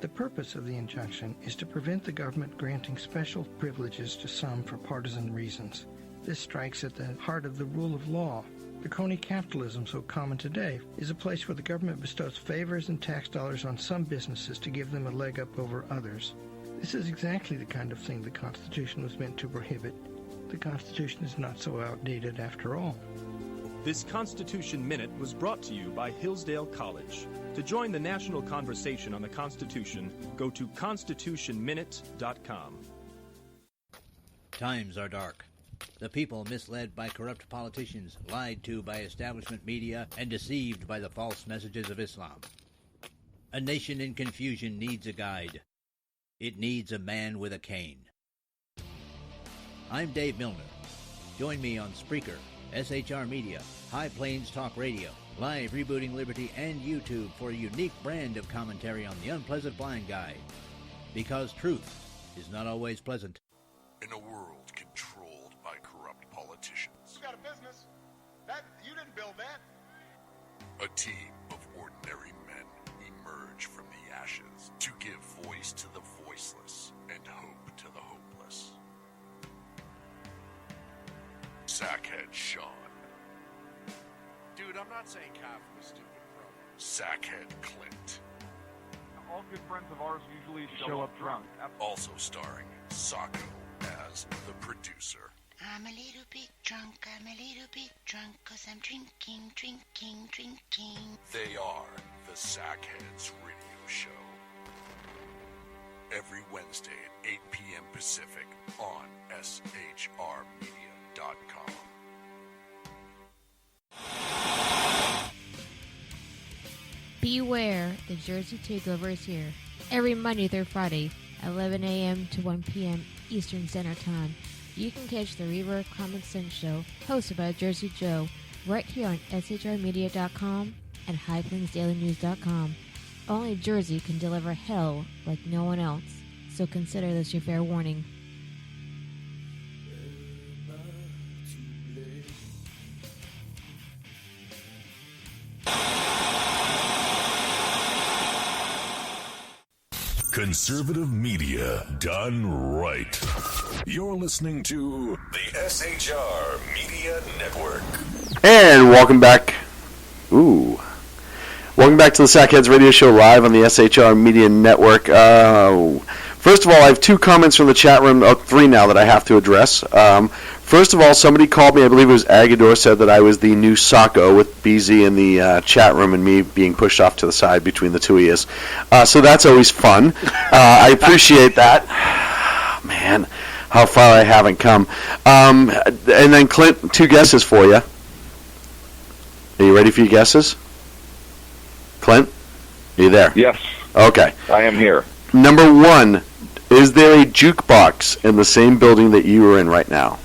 The purpose of the injunction is to prevent the government granting special privileges to some for partisan reasons. This strikes at the heart of the rule of law. The crony capitalism so common today is a place where the government bestows favors and tax dollars on some businesses to give them a leg up over others. This is exactly the kind of thing the Constitution was meant to prohibit. The Constitution is not so outdated after all. This Constitution Minute was brought to you by Hillsdale College. To join the national conversation on the Constitution, go to constitutionminute.com. Times are dark. The people misled by corrupt politicians, lied to by establishment media, and deceived by the false messages of Islam. A nation in confusion needs a guide. It needs a man with a cane. I'm Dave Milner. Join me on Spreaker, SHR Media, High Plains Talk Radio, Live Rebooting Liberty, and YouTube for a unique brand of commentary on the unpleasant blind guy. Because truth is not always pleasant. In a world controlled by corrupt politicians, You got a business. That you didn't build that. a team of ordinary men emerge from the ashes to give voice to the voiceless and hope to the hopeless. Sackhead Sean. Dude, I'm not saying calf was stupid, bro. Sackhead Clint. All good friends of ours usually show up drunk. Also starring Sacco as the producer. I'm a little bit drunk, cause I'm drinking. They are the Sackheads Radio Show. Every Wednesday at 8 p.m. Pacific on SHRmedia.com. Beware, the Jersey Takeover is here. Every Monday through Friday, 11 a.m. to 1 p.m. Eastern Standard Time. You can catch the Reaver of Common Sense Show, hosted by Jersey Joe, right here on SHRmedia.com and HighPlainsDailyNews.com. Only Jersey can deliver hell like no one else, so consider this your fair warning. Conservative media done right. You're listening to the SHR Media Network. And welcome back. Welcome back to the Sackheads Radio Show live on the SHR Media Network. First of all, I have two comments from the chat room, three now that I have to address. First of all, somebody called me, I believe it was Agador, said that I was the new Socko with BZ in the chat room and me being pushed off to the side between the two ears. So that's always fun. I appreciate that. Man, how far I haven't come. And then, Clint, two guesses for you. Are you ready for your guesses? Clint, are you there? Yes. Okay. I am here. Number one, is there a jukebox in the same building that you are in right now?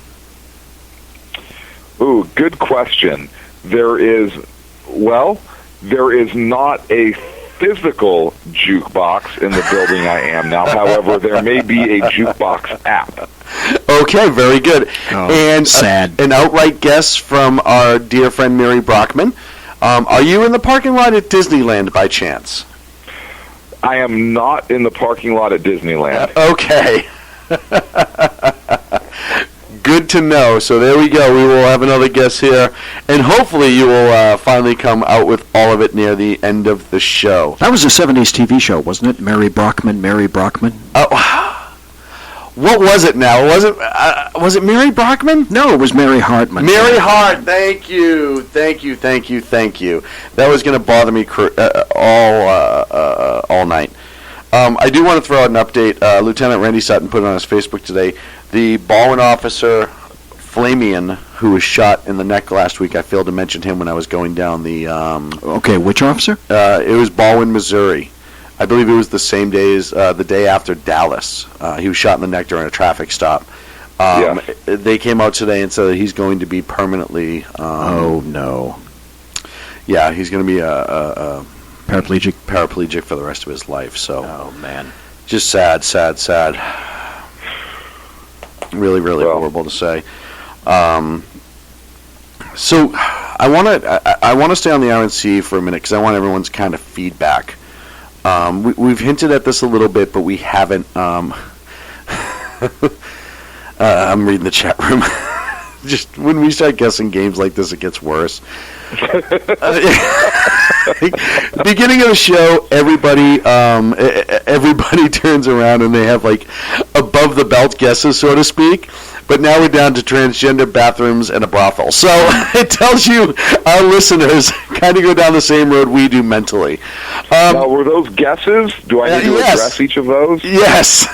Ooh, good question. There is not a physical jukebox in the building I am now. However, there may be a jukebox app. Okay, very good. And sad. An outright guess from our dear friend Mary Brockman. Are you in the parking lot at Disneyland by chance? I am not in the parking lot at Disneyland. Okay. Good to know. So there we go. We will have another guess here. And hopefully you will finally come out with all of it near the end of the show. That was a 70s TV show, wasn't it? Mary Brockman. Oh, what was it now? Was it Mary Brockman? No, it was Mary Hartman. Mary Hart. Thank you. That was going to bother me all night. I do want to throw out an update. Lieutenant Randy Sutton put it on his Facebook today. The Baldwin officer, Flamian, who was shot in the neck last week, I failed to mention him when I was going down the... Okay, which officer? It was Baldwin, Missouri. I believe it was the same day as the day after Dallas. He was shot in the neck during a traffic stop. They came out today and said that he's going to be permanently... oh, no. Yeah, he's going to be a paraplegic for the rest of his life. So, oh man, just sad. Really horrible to say. So I want to stay on the RNC for a minute because I want everyone's kind of feedback. We've hinted at this a little bit, but we haven't. I'm reading the chat room. Just when we start guessing games like this, it gets worse. Beginning of the show, everybody turns around and they have like above the belt guesses, so to speak. But now we're down to transgender bathrooms and a brothel. So it tells you our listeners kind of go down the same road we do mentally. Now, were those guesses? Do I need to address each of those? Yes.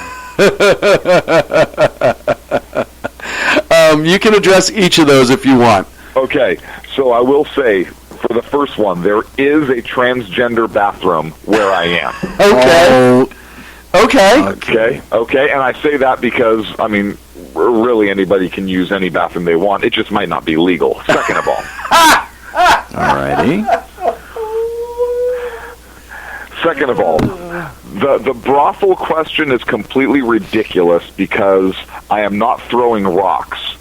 You can address each of those if you want. Okay, so I will say, for the first one, there is a transgender bathroom where I am. Okay. Okay, and I say that because, I mean, really anybody can use any bathroom they want. It just might not be legal. Second of all. Alrighty. Second of all, the brothel question is completely ridiculous because I am not throwing rocks.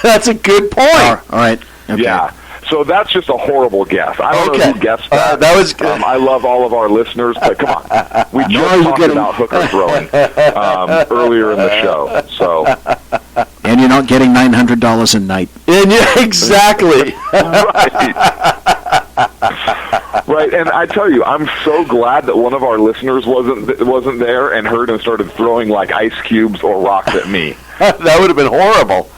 That's a good point. All right. Okay. Yeah. So that's just a horrible guess. I don't know who guessed that. That was good. I love all of our listeners, but come on. We just talked about hooker throwing earlier in the show. So. And you're not getting $900 a night. And exactly. Right, and I tell you, I'm so glad that one of our listeners wasn't there and heard and started throwing like ice cubes or rocks at me. That would have been horrible.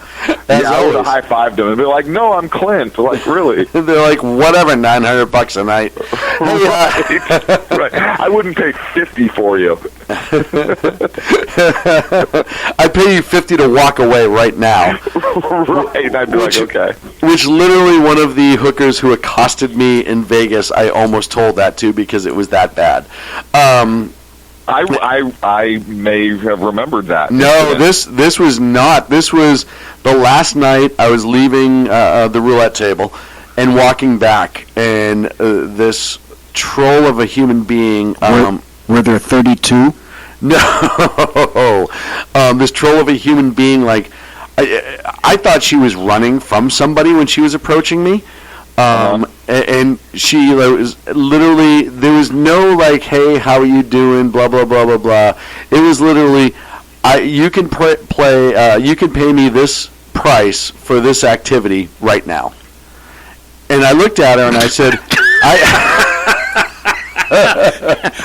I would have high-fived him and be like, "No, I'm Clint." Like, really? They're like, "Whatever, $900 a night." Right. I wouldn't pay $50 for you. I'd pay you $50 to walk away right now. Right, I'd be like, okay. Which literally one of the hookers who accosted me in Vegas, I almost told that to because it was that bad. I may have remembered that. No, this was not. This was the last night I was leaving the roulette table and walking back, and this troll of a human being... were there 32? No. This troll of a human being, like... I thought she was running from somebody when she was approaching me. And she was literally, there was no like, hey, how are you doing, blah, blah, blah, blah, blah. It was literally, you can you can pay me this price for this activity right now. And I looked at her and I said,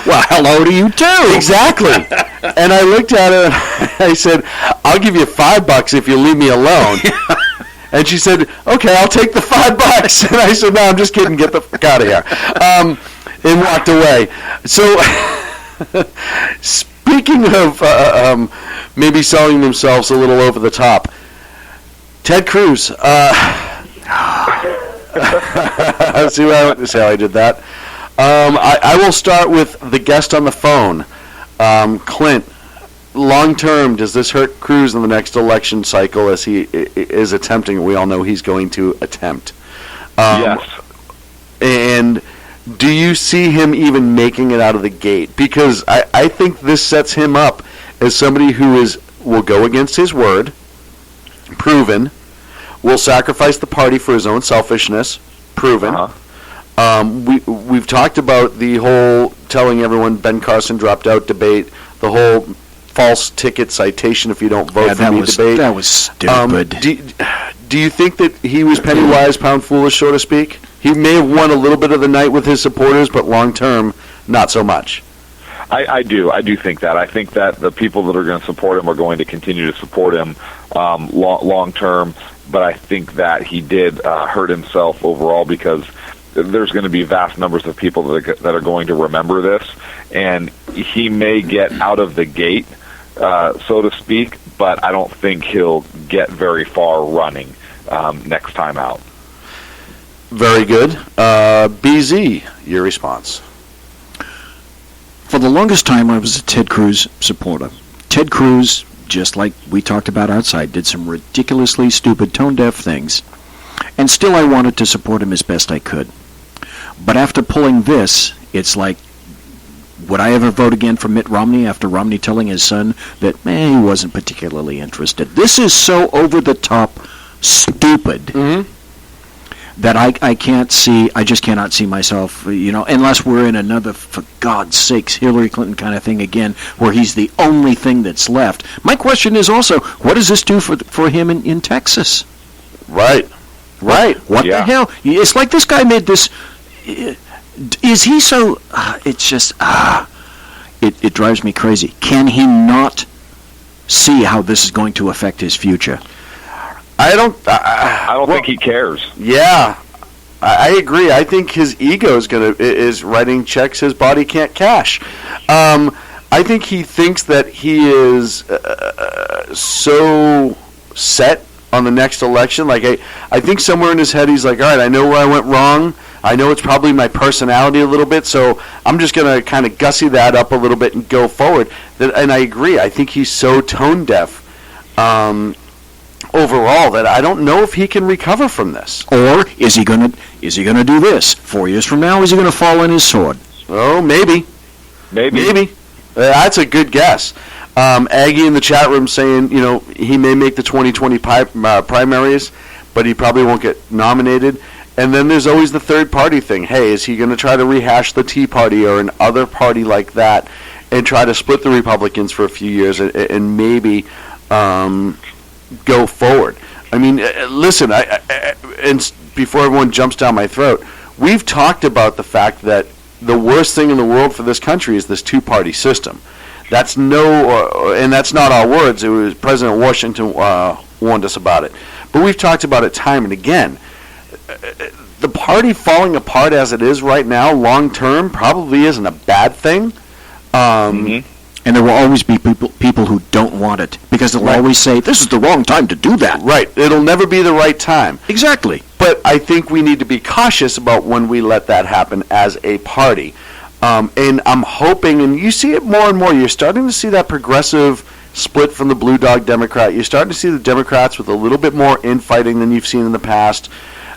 well, hello to you too. Exactly. And I looked at her and I said, I'll give you $5 if you leave me alone. And she said, okay, I'll take the $5. And I said, no, I'm just kidding. Get the fuck out of here. And walked away. So, speaking of maybe selling themselves a little over the top, Ted Cruz. See how I did that? I will start with the guest on the phone, Clint. Long term, does this hurt Cruz in the next election cycle as he is attempting? We all know he's going to attempt. Yes. And do you see him even making it out of the gate? Because I think this sets him up as somebody who will go against his word, proven, will sacrifice the party for his own selfishness, proven. We've talked about the whole telling everyone Ben Carson dropped out debate, the whole false ticket citation if you don't vote for me debate. That was stupid. Do you think that he was penny wise, pound foolish, so to speak? He may have won a little bit of the night with his supporters, but long term, not so much. I do think that. I think that the people that are going to support him are going to continue to support him long term, but I think that he did hurt himself overall because there's going to be vast numbers of people that are going to remember this, and he may get out of the gate, so to speak, but I don't think he'll get very far running next time out. Very good. BZ, your response. For the longest time, I was a Ted Cruz supporter. Ted Cruz, just like we talked about outside, did some ridiculously stupid, tone-deaf things, and still I wanted to support him as best I could. But after pulling this, it's like, would I ever vote again for Mitt Romney after Romney telling his son that, he wasn't particularly interested? This is so over-the-top stupid that I just cannot see myself, unless we're in another, for God's sakes, Hillary Clinton kind of thing again, where he's the only thing that's left. My question is also, what does this do for him in Texas? Right. What the hell? It's like this guy made this... Is he so... it's just... It drives me crazy. Can he not see how this is going to affect his future? I don't think he cares. Yeah, I agree. I think his ego is writing checks his body can't cash. I think he thinks that he is so set on the next election. Like I think somewhere in his head he's like, all right, I know where I went wrong. I know it's probably my personality a little bit, so I'm just going to kind of gussy that up a little bit and go forward. And I agree. I think he's so tone deaf overall that I don't know if he can recover from this. Or is he going to do this? 4 years from now, is he going to fall on his sword? Oh, maybe. That's a good guess. Aggie in the chat room saying, he may make the 2020 primaries, but he probably won't get nominated. And then there's always the third party thing. Hey, is he going to try to rehash the Tea Party or an other party like that and try to split the Republicans for a few years and maybe go forward? I mean, listen, and before everyone jumps down my throat, we've talked about the fact that the worst thing in the world for this country is this two-party system. That's and that's not our words. It was President Washington warned us about it. But we've talked about it time and again. The party falling apart as it is right now, long term, probably isn't a bad thing. And there will always be people who don't want it, because they'll always say, this is the wrong time to do that. Right. It'll never be the right time. Exactly. But I think we need to be cautious about when we let that happen as a party. And I'm hoping, and you see it more and more, you're starting to see that progressive split from the Blue Dog Democrat. You're starting to see the Democrats with a little bit more infighting than you've seen in the past.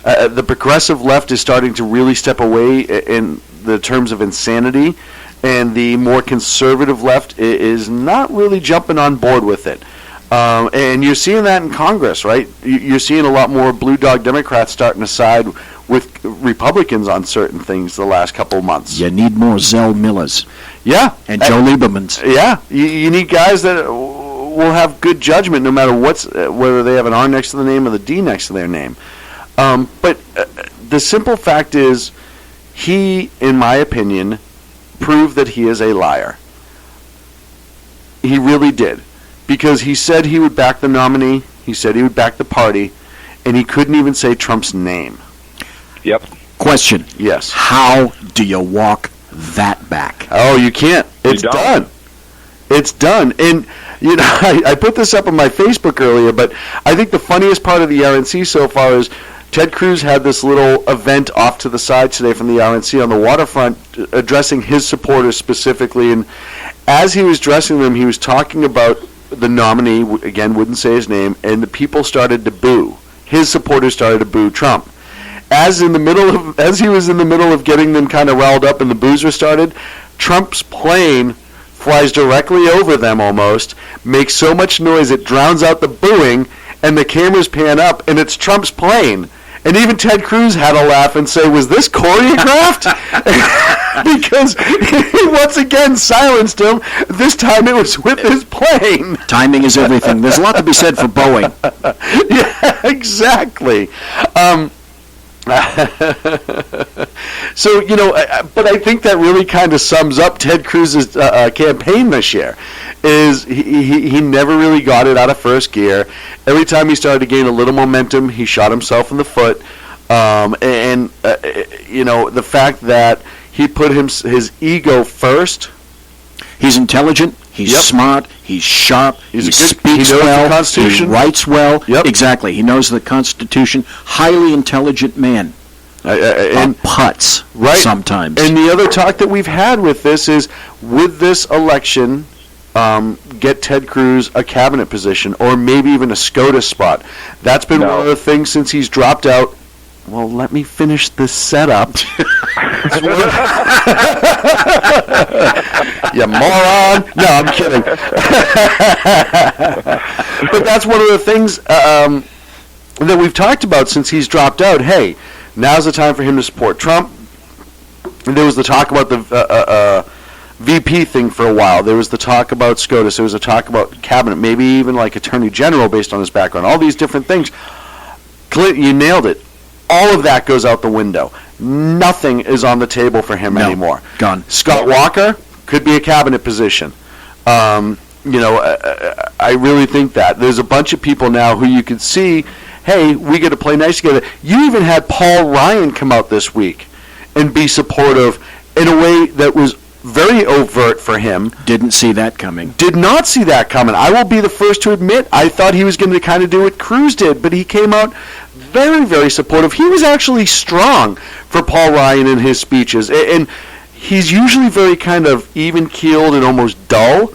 The progressive left is starting to really step away in the terms of insanity, and the more conservative left is not really jumping on board with it. And you're seeing that in Congress, right? You're seeing a lot more Blue Dog Democrats starting to side with Republicans on certain things the last couple of months. You need more Zell Millers. Yeah. And Joe Liebermans. Yeah. You need guys that will have good judgment no matter whether they have an R next to the name or the D next to their name. But the simple fact is, he, in my opinion, proved that he is a liar. He really did. Because he said he would back the nominee, he said he would back the party, and he couldn't even say Trump's name. Yep. Question. Yes. How do you walk that back? Oh, you can't. It's done. It's done. And, you know, I put this up on my Facebook earlier, but I think the funniest part of the RNC so far is Ted Cruz had this little event off to the side today from the RNC on the waterfront addressing his supporters specifically. And as he was addressing them, he was talking about the nominee, again, wouldn't say his name, and the people started to boo. His supporters started to boo Trump. As he was in the middle of getting them kind of riled up and the boos were started, Trump's plane flies directly over them almost, makes so much noise it drowns out the booing, and the cameras pan up, and it's Trump's plane. And even Ted Cruz had a laugh and say, was this choreographed? Because he once again silenced him. This time it was with his plane. Timing is everything. There's a lot to be said for Boeing. Yeah, exactly. So, you know, but I think that really kind of sums up Ted Cruz's campaign this year. Is he never really got it out of first gear. Every time he started to gain a little momentum, he shot himself in the foot. You know, the fact that he put his ego first. He's intelligent. He's smart. He's sharp. He speaks he knows well. the Constitution. He writes well. Yep. Exactly. He knows the Constitution. Highly intelligent man. And putts right. sometimes. And the other talk that we've had with this is, would this election get Ted Cruz a cabinet position or maybe even a SCOTUS spot? That's been one of the things since he's dropped out. Well, let me finish this setup. You moron. No, I'm kidding. But that's one of the things that we've talked about since he's dropped out. Hey, now's the time for him to support Trump. And there was the talk about the VP thing for a while. There was the talk about SCOTUS. There was a talk about cabinet, maybe even like Attorney General based on his background. All these different things. Clint, you nailed it. All of that goes out the window. Nothing is on the table for him anymore. Gone. Scott Walker could be a cabinet position. You know, I really think that. There's a bunch of people now who you can see, hey, we get to play nice together. You even had Paul Ryan come out this week and be supportive in a way that was very overt for him. Didn't see that coming. Did not see that coming. I will be the first to admit I thought he was going to kind of do what Cruz did, but he came out very, very supportive. He was actually strong for Paul Ryan in his speeches, and he's usually very kind of even-keeled and almost dull.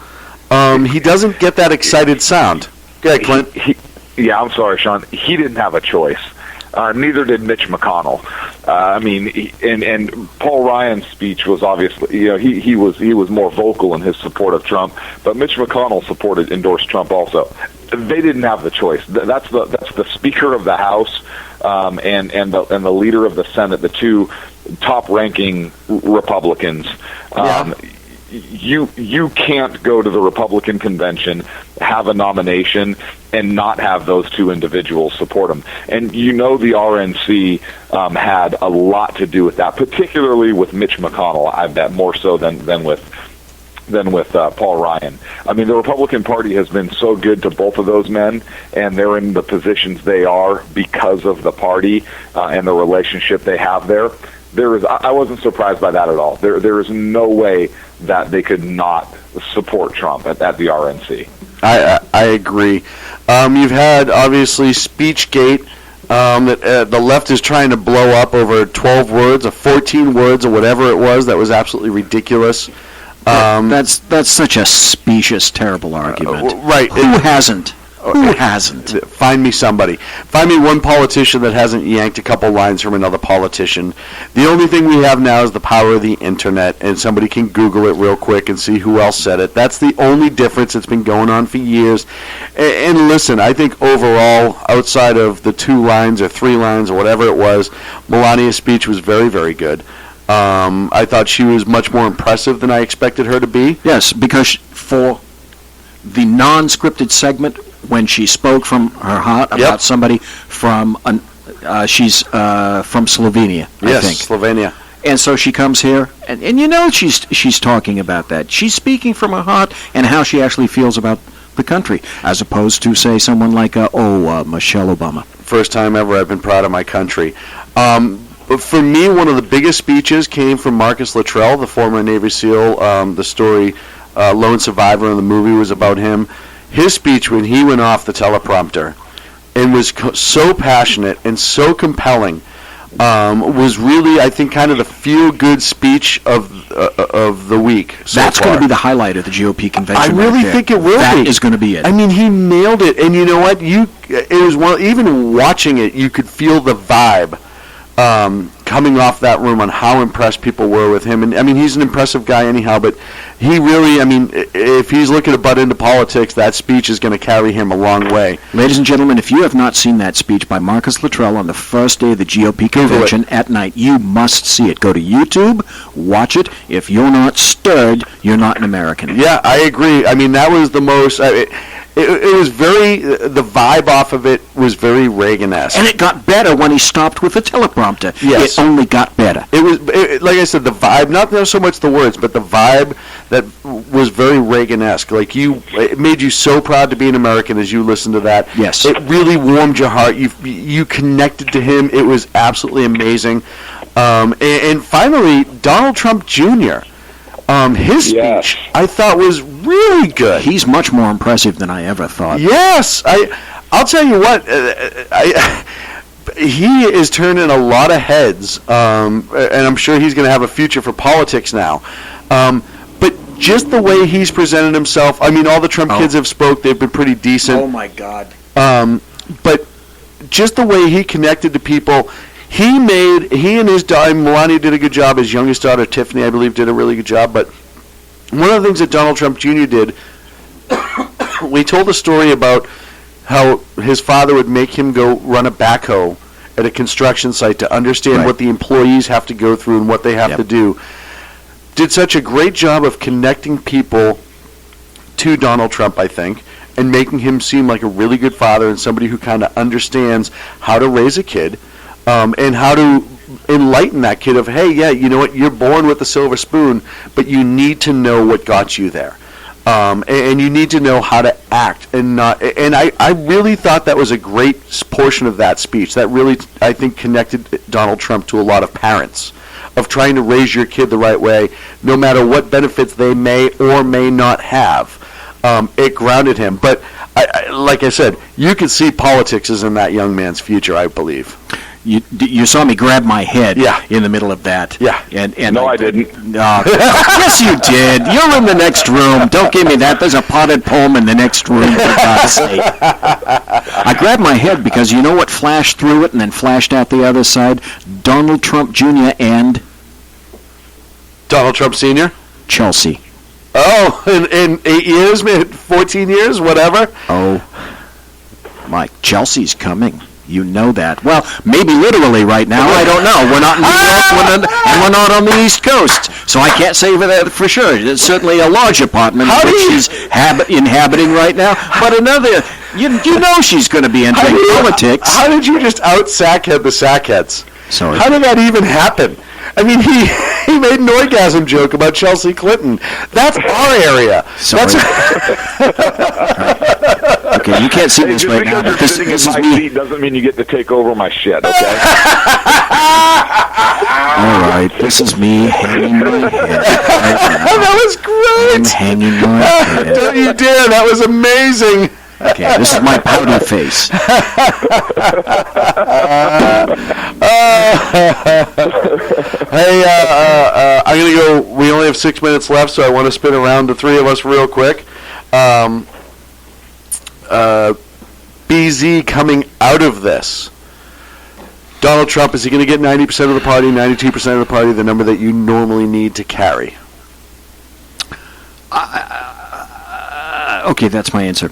He doesn't get that excited sound. Go ahead, Clint. Yeah, I'm sorry, Sean. He didn't have a choice. Neither did Mitch McConnell. I mean, and Paul Ryan's speech was obviously, you know, he was more vocal in his support of Trump, but Mitch McConnell endorsed Trump also. They didn't have the choice. That's the Speaker of the House and the leader of the Senate, the two top-ranking Republicans. You can't go to the Republican convention, have a nomination, and not have those two individuals support him. And you know the RNC had a lot to do with that, particularly with Mitch McConnell, I bet, more so than with Paul Ryan. I mean, the Republican Party has been so good to both of those men, and they're in the positions they are because of the party and the relationship they have there. I wasn't surprised by that at all. There is no way that they could not support Trump at the RNC. I agree. You've had, obviously, Speechgate that the left is trying to blow up over 12 words or 14 words or whatever it was. That was absolutely ridiculous. That's such a specious, terrible argument. Right. Who hasn't? Who hasn't? Find me somebody. Find me one politician that hasn't yanked a couple lines from another politician. The only thing we have now is the power of the internet, and somebody can Google it real quick and see who else said it. That's the only difference. It's been going on for years. And listen, I think overall, outside of the 2 lines or 3 lines or whatever it was, Melania's speech was very, very good. I thought she was much more impressive than I expected her to be. Yes, because for the non-scripted segment, when she spoke from her heart about somebody from, she's from Slovenia, I think. Slovenia. And so she comes here, and you know she's talking about that. She's speaking from her heart and how she actually feels about the country, as opposed to, say, someone like, Michelle Obama. First time ever I've been proud of my country. But for me, one of the biggest speeches came from Marcus Luttrell, the former Navy SEAL. The story, Lone Survivor in the movie, was about him. His speech when he went off the teleprompter and was so passionate and so compelling was really, I think, kind of the feel-good speech of the week so That's far. going to be the highlight of the GOP convention. I really think it will be. That is going to be it. I mean, he nailed it. And you know what? It was even watching it, you could feel the vibe coming off that room on how impressed people were with him. And I mean, he's an impressive guy anyhow, but he really, I mean, if he's looking to butt into politics, that speech is going to carry him a long way. Ladies and gentlemen, if you have not seen that speech by Marcus Luttrell on the first day of the GOP convention at night, you must see it. Go to YouTube, watch it. If you're not stirred, you're not an American. Yeah, I agree. I mean, that was the most... It was very, the vibe off of it was very Reagan-esque. And it got better when he stopped with the teleprompter. Yes. It only got better. It was, like I said, the vibe, not so much the words, but the vibe that was very Reagan-esque. Like it made you so proud to be an American as you listened to that. Yes. It really warmed your heart. You connected to him. It was absolutely amazing. And finally, Donald Trump Jr., his speech, I thought, was really good. He's much more impressive than I ever thought. Yes, I'll tell you what, he is turning a lot of heads, and I'm sure he's going to have a future for politics now. But just the way he's presented himself, I mean, all the Trump kids have spoke, they've been pretty decent. Oh, my God. But just the way he connected to people, he and his daughter, Melania did a good job, his youngest daughter, Tiffany, I believe, did a really good job, but one of the things that Donald Trump Jr. did, we told a story about how his father would make him go run a backhoe at a construction site to understand what the employees have to go through and what they have to do. Did such a great job of connecting people to Donald Trump, I think, and making him seem like a really good father and somebody who kind of understands how to raise a kid and how to enlighten that kid of, hey, yeah, you know what, you're born with a silver spoon, but you need to know what got you there. And you need to know how to act and not. And I really thought that was a great portion of that speech. That really, I think, connected Donald Trump to a lot of parents of trying to raise your kid the right way, no matter what benefits they may or may not have. It grounded him. But like I said, you could see politics is in that young man's future, I believe. You saw me grab my head in the middle of that. Yeah. And no, I didn't. Yes, you did. You're in the next room. Don't give me that. There's a potted palm in the next room, for God's sake. I grabbed my head because you know what flashed through it and then flashed out the other side? Donald Trump Jr. and... Donald Trump Sr.? Chelsea. Oh, in 8 years, 14 years, whatever? Oh, Mike, Chelsea's coming. You know that. Well, maybe literally right now. I don't know. We're not in New York, and we're not on the East Coast, so I can't say that for sure. It's certainly a large apartment that she's inhabiting right now. But another, you know she's going to be entering politics. How did you just out-sackhead the sackheads? Sorry. How did that even happen? I mean, he made an orgasm joke about Chelsea Clinton. That's our area. Sorry. Okay, you can't see this right now. But this is my me. seat doesn't mean you get to take over my shit, okay? All right, this is me hanging my head. That was great. I'm hanging my head. Don't you dare! That was amazing. Okay, this is my pouty face. Hey, I'm going to go. We only have 6 minutes left, so I want to spin around the three of us real quick. BZ, coming out of this, Donald Trump, is he going to get 90% of the party, 92% of the party, the number that you normally need to carry? Okay, that's my answer.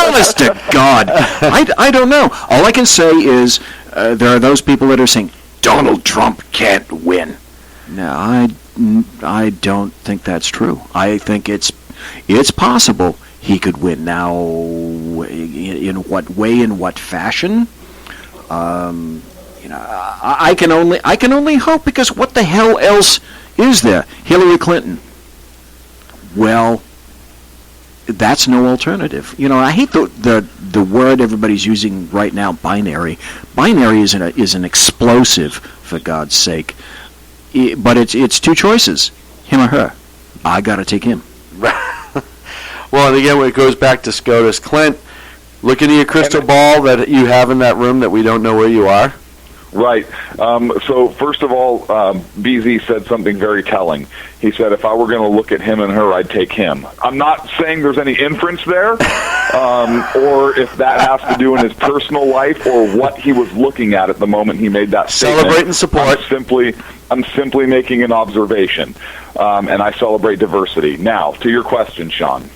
Honest to God, I don't know. All I can say is there are those people that are saying Donald Trump can't win. No, I don't think that's true. I think it's possible he could win. Now, in what way, in what fashion? I can only hope, because what the hell else is there? Hillary Clinton. Well, that's no alternative. I hate the word everybody's using right now, binary. Binary is an explosive, for God's sake. But it's two choices, him or her. I got to take him. Well, and again, when it goes back to SCOTUS, Clint, look into your crystal ball that you have in that room that we don't know where you are. Right. So first of all, BZ said something very telling. He said, if I were going to look at him and her, I'd take him. I'm not saying there's any inference there, or if that has to do in his personal life, or what he was looking at the moment he made that statement. Celebrate and support. I'm simply making an observation, and I celebrate diversity. Now, to your question, Sean.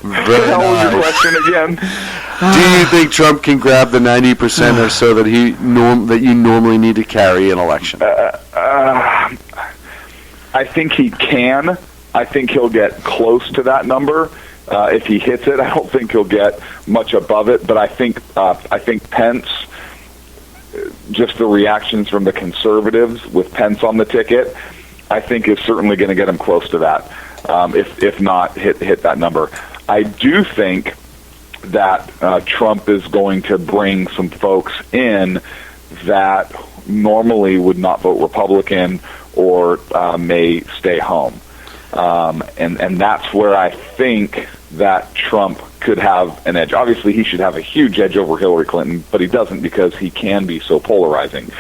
Very What was your nice. question again? Do you think Trump can grab the 90% or so that that you normally need to carry an election? I think he can. I think he'll get close to that number. If he hits it, I don't think he'll get much above it. But I think Pence, just the reactions from the conservatives with Pence on the ticket, I think is certainly going to get him close to that. If not, hit that number. I do think that Trump is going to bring some folks in that normally would not vote Republican or may stay home. And that's where I think that Trump could have an edge. Obviously, he should have a huge edge over Hillary Clinton, but he doesn't, because he can be so polarizing.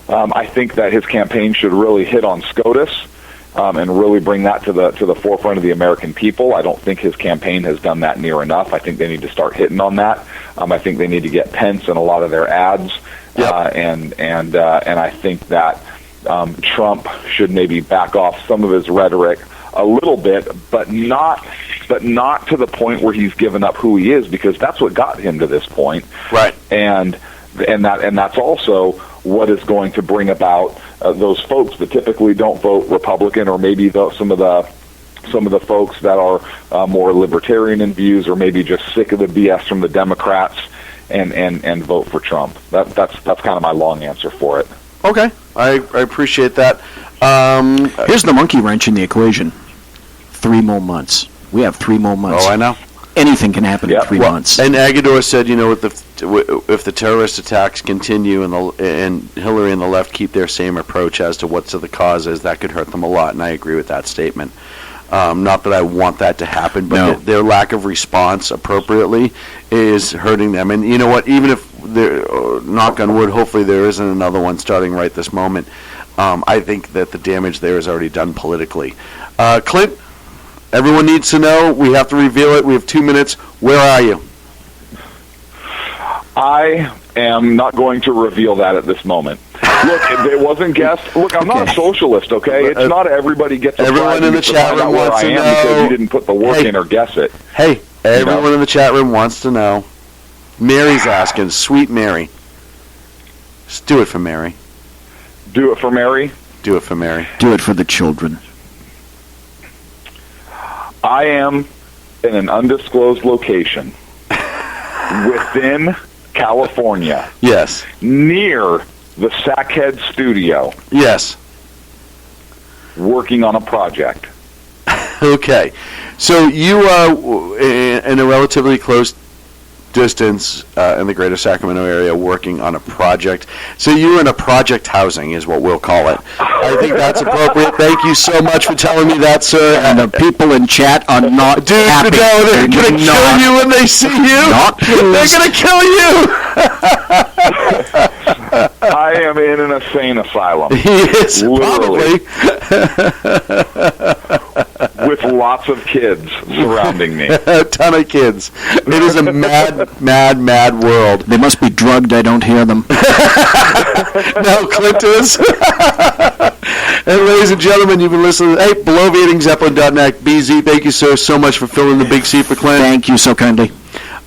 I think that his campaign should really hit on SCOTUS and really bring that to the forefront of the American people. I don't think his campaign has done that near enough. I think they need to start hitting on that. I think they need to get Pence in a lot of their ads, and I think that Trump should maybe back off some of his rhetoric a little bit, but not to the point where he's given up who he is, because that's what got him to this point. Right. And that's also what is going to bring about those folks that typically don't vote Republican, or maybe some of the folks that are more libertarian in views, or maybe just sick of the BS from the Democrats and vote for Trump. That's kind of my long answer for it. Okay, I appreciate that. Here's the monkey wrench in the equation. 3 more months. We have 3 more months. Oh, I know. Anything can happen in 3 months. And Agador said, if the terrorist attacks continue and Hillary and the left keep their same approach as to what the cause is, that could hurt them a lot. And I agree with that statement. Not that I want that to happen, but their lack of response appropriately is hurting them. And you know what? Even if, knock on wood, hopefully there isn't another one starting right this moment, I think that the damage there is already done politically. Clint, everyone needs to know. We have to reveal it. We have 2 minutes. Where are you? I am not going to reveal that at this moment. Look, it wasn't guessed. Look, I'm not a socialist, okay? It's not everybody gets a everyone in the chat room wants to know because you didn't put the work in or guess it. Hey, everyone in the chat room wants to know. Mary's asking, sweet Mary. Just do it for Mary. Do it for Mary? Do it for Mary. Do it for the children. I am in an undisclosed location within California. Yes. Near the Sackhead studio. Yes. Working on a project. Okay. So you are in a relatively close distance in the greater Sacramento area working on a project. So you're in a project housing is what we'll call it. I think that's appropriate. Thank you so much for telling me that, sir. And the people in chat are not happy. No, they're going to kill you when they see you. Not They're going to kill you. I am in an insane asylum. He is, literally. Probably. With lots of kids surrounding me. A ton of kids. It is a mad world. They must be drugged. I don't hear them. No, Clint is. And ladies and gentlemen, you've been listening to Bloviating Zeppelin.net. BZ, thank you, sir, so much for filling the big seat for Clint. Thank you so kindly.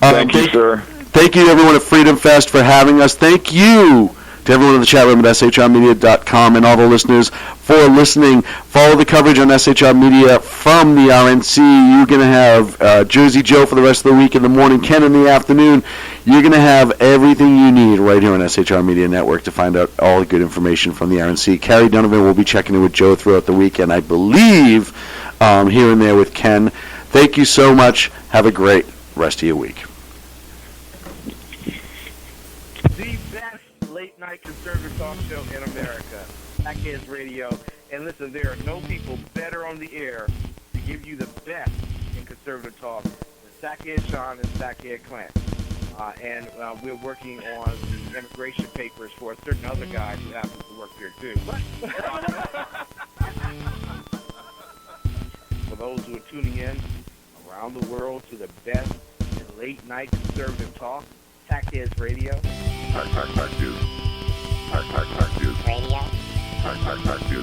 Thank you, sir. Thank you to everyone at Freedom Fest for having us. Thank you to everyone in the chat room at shrmedia.com and all the listeners for listening. Follow the coverage on SHR Media from the RNC. You're going to have Jersey Joe for the rest of the week in the morning, Ken in the afternoon. You're going to have everything you need right here on SHR Media Network to find out all the good information from the RNC. Kari Donovan will be checking in with Joe throughout the week, and I believe here and there with Ken. Thank you so much. Have a great rest of your week. The best late-night conservative talk show in America, SHR Radio. And listen, there are no people better on the air to give you the best in conservative talk than SHR Sean and SHR Clint. And we're working on the immigration papers for a certain other guy who happens to work here, too. For those who are tuning in around the world to the best in late-night conservative talk, SHR Radio. Radio. Radio.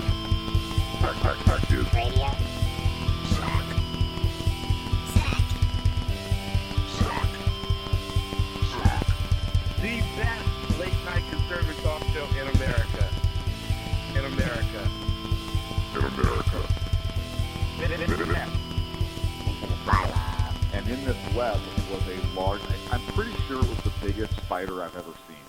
The best late-night conservative talk show in America. In America. And in this web was a large, I'm pretty sure it was the biggest spider I've ever seen.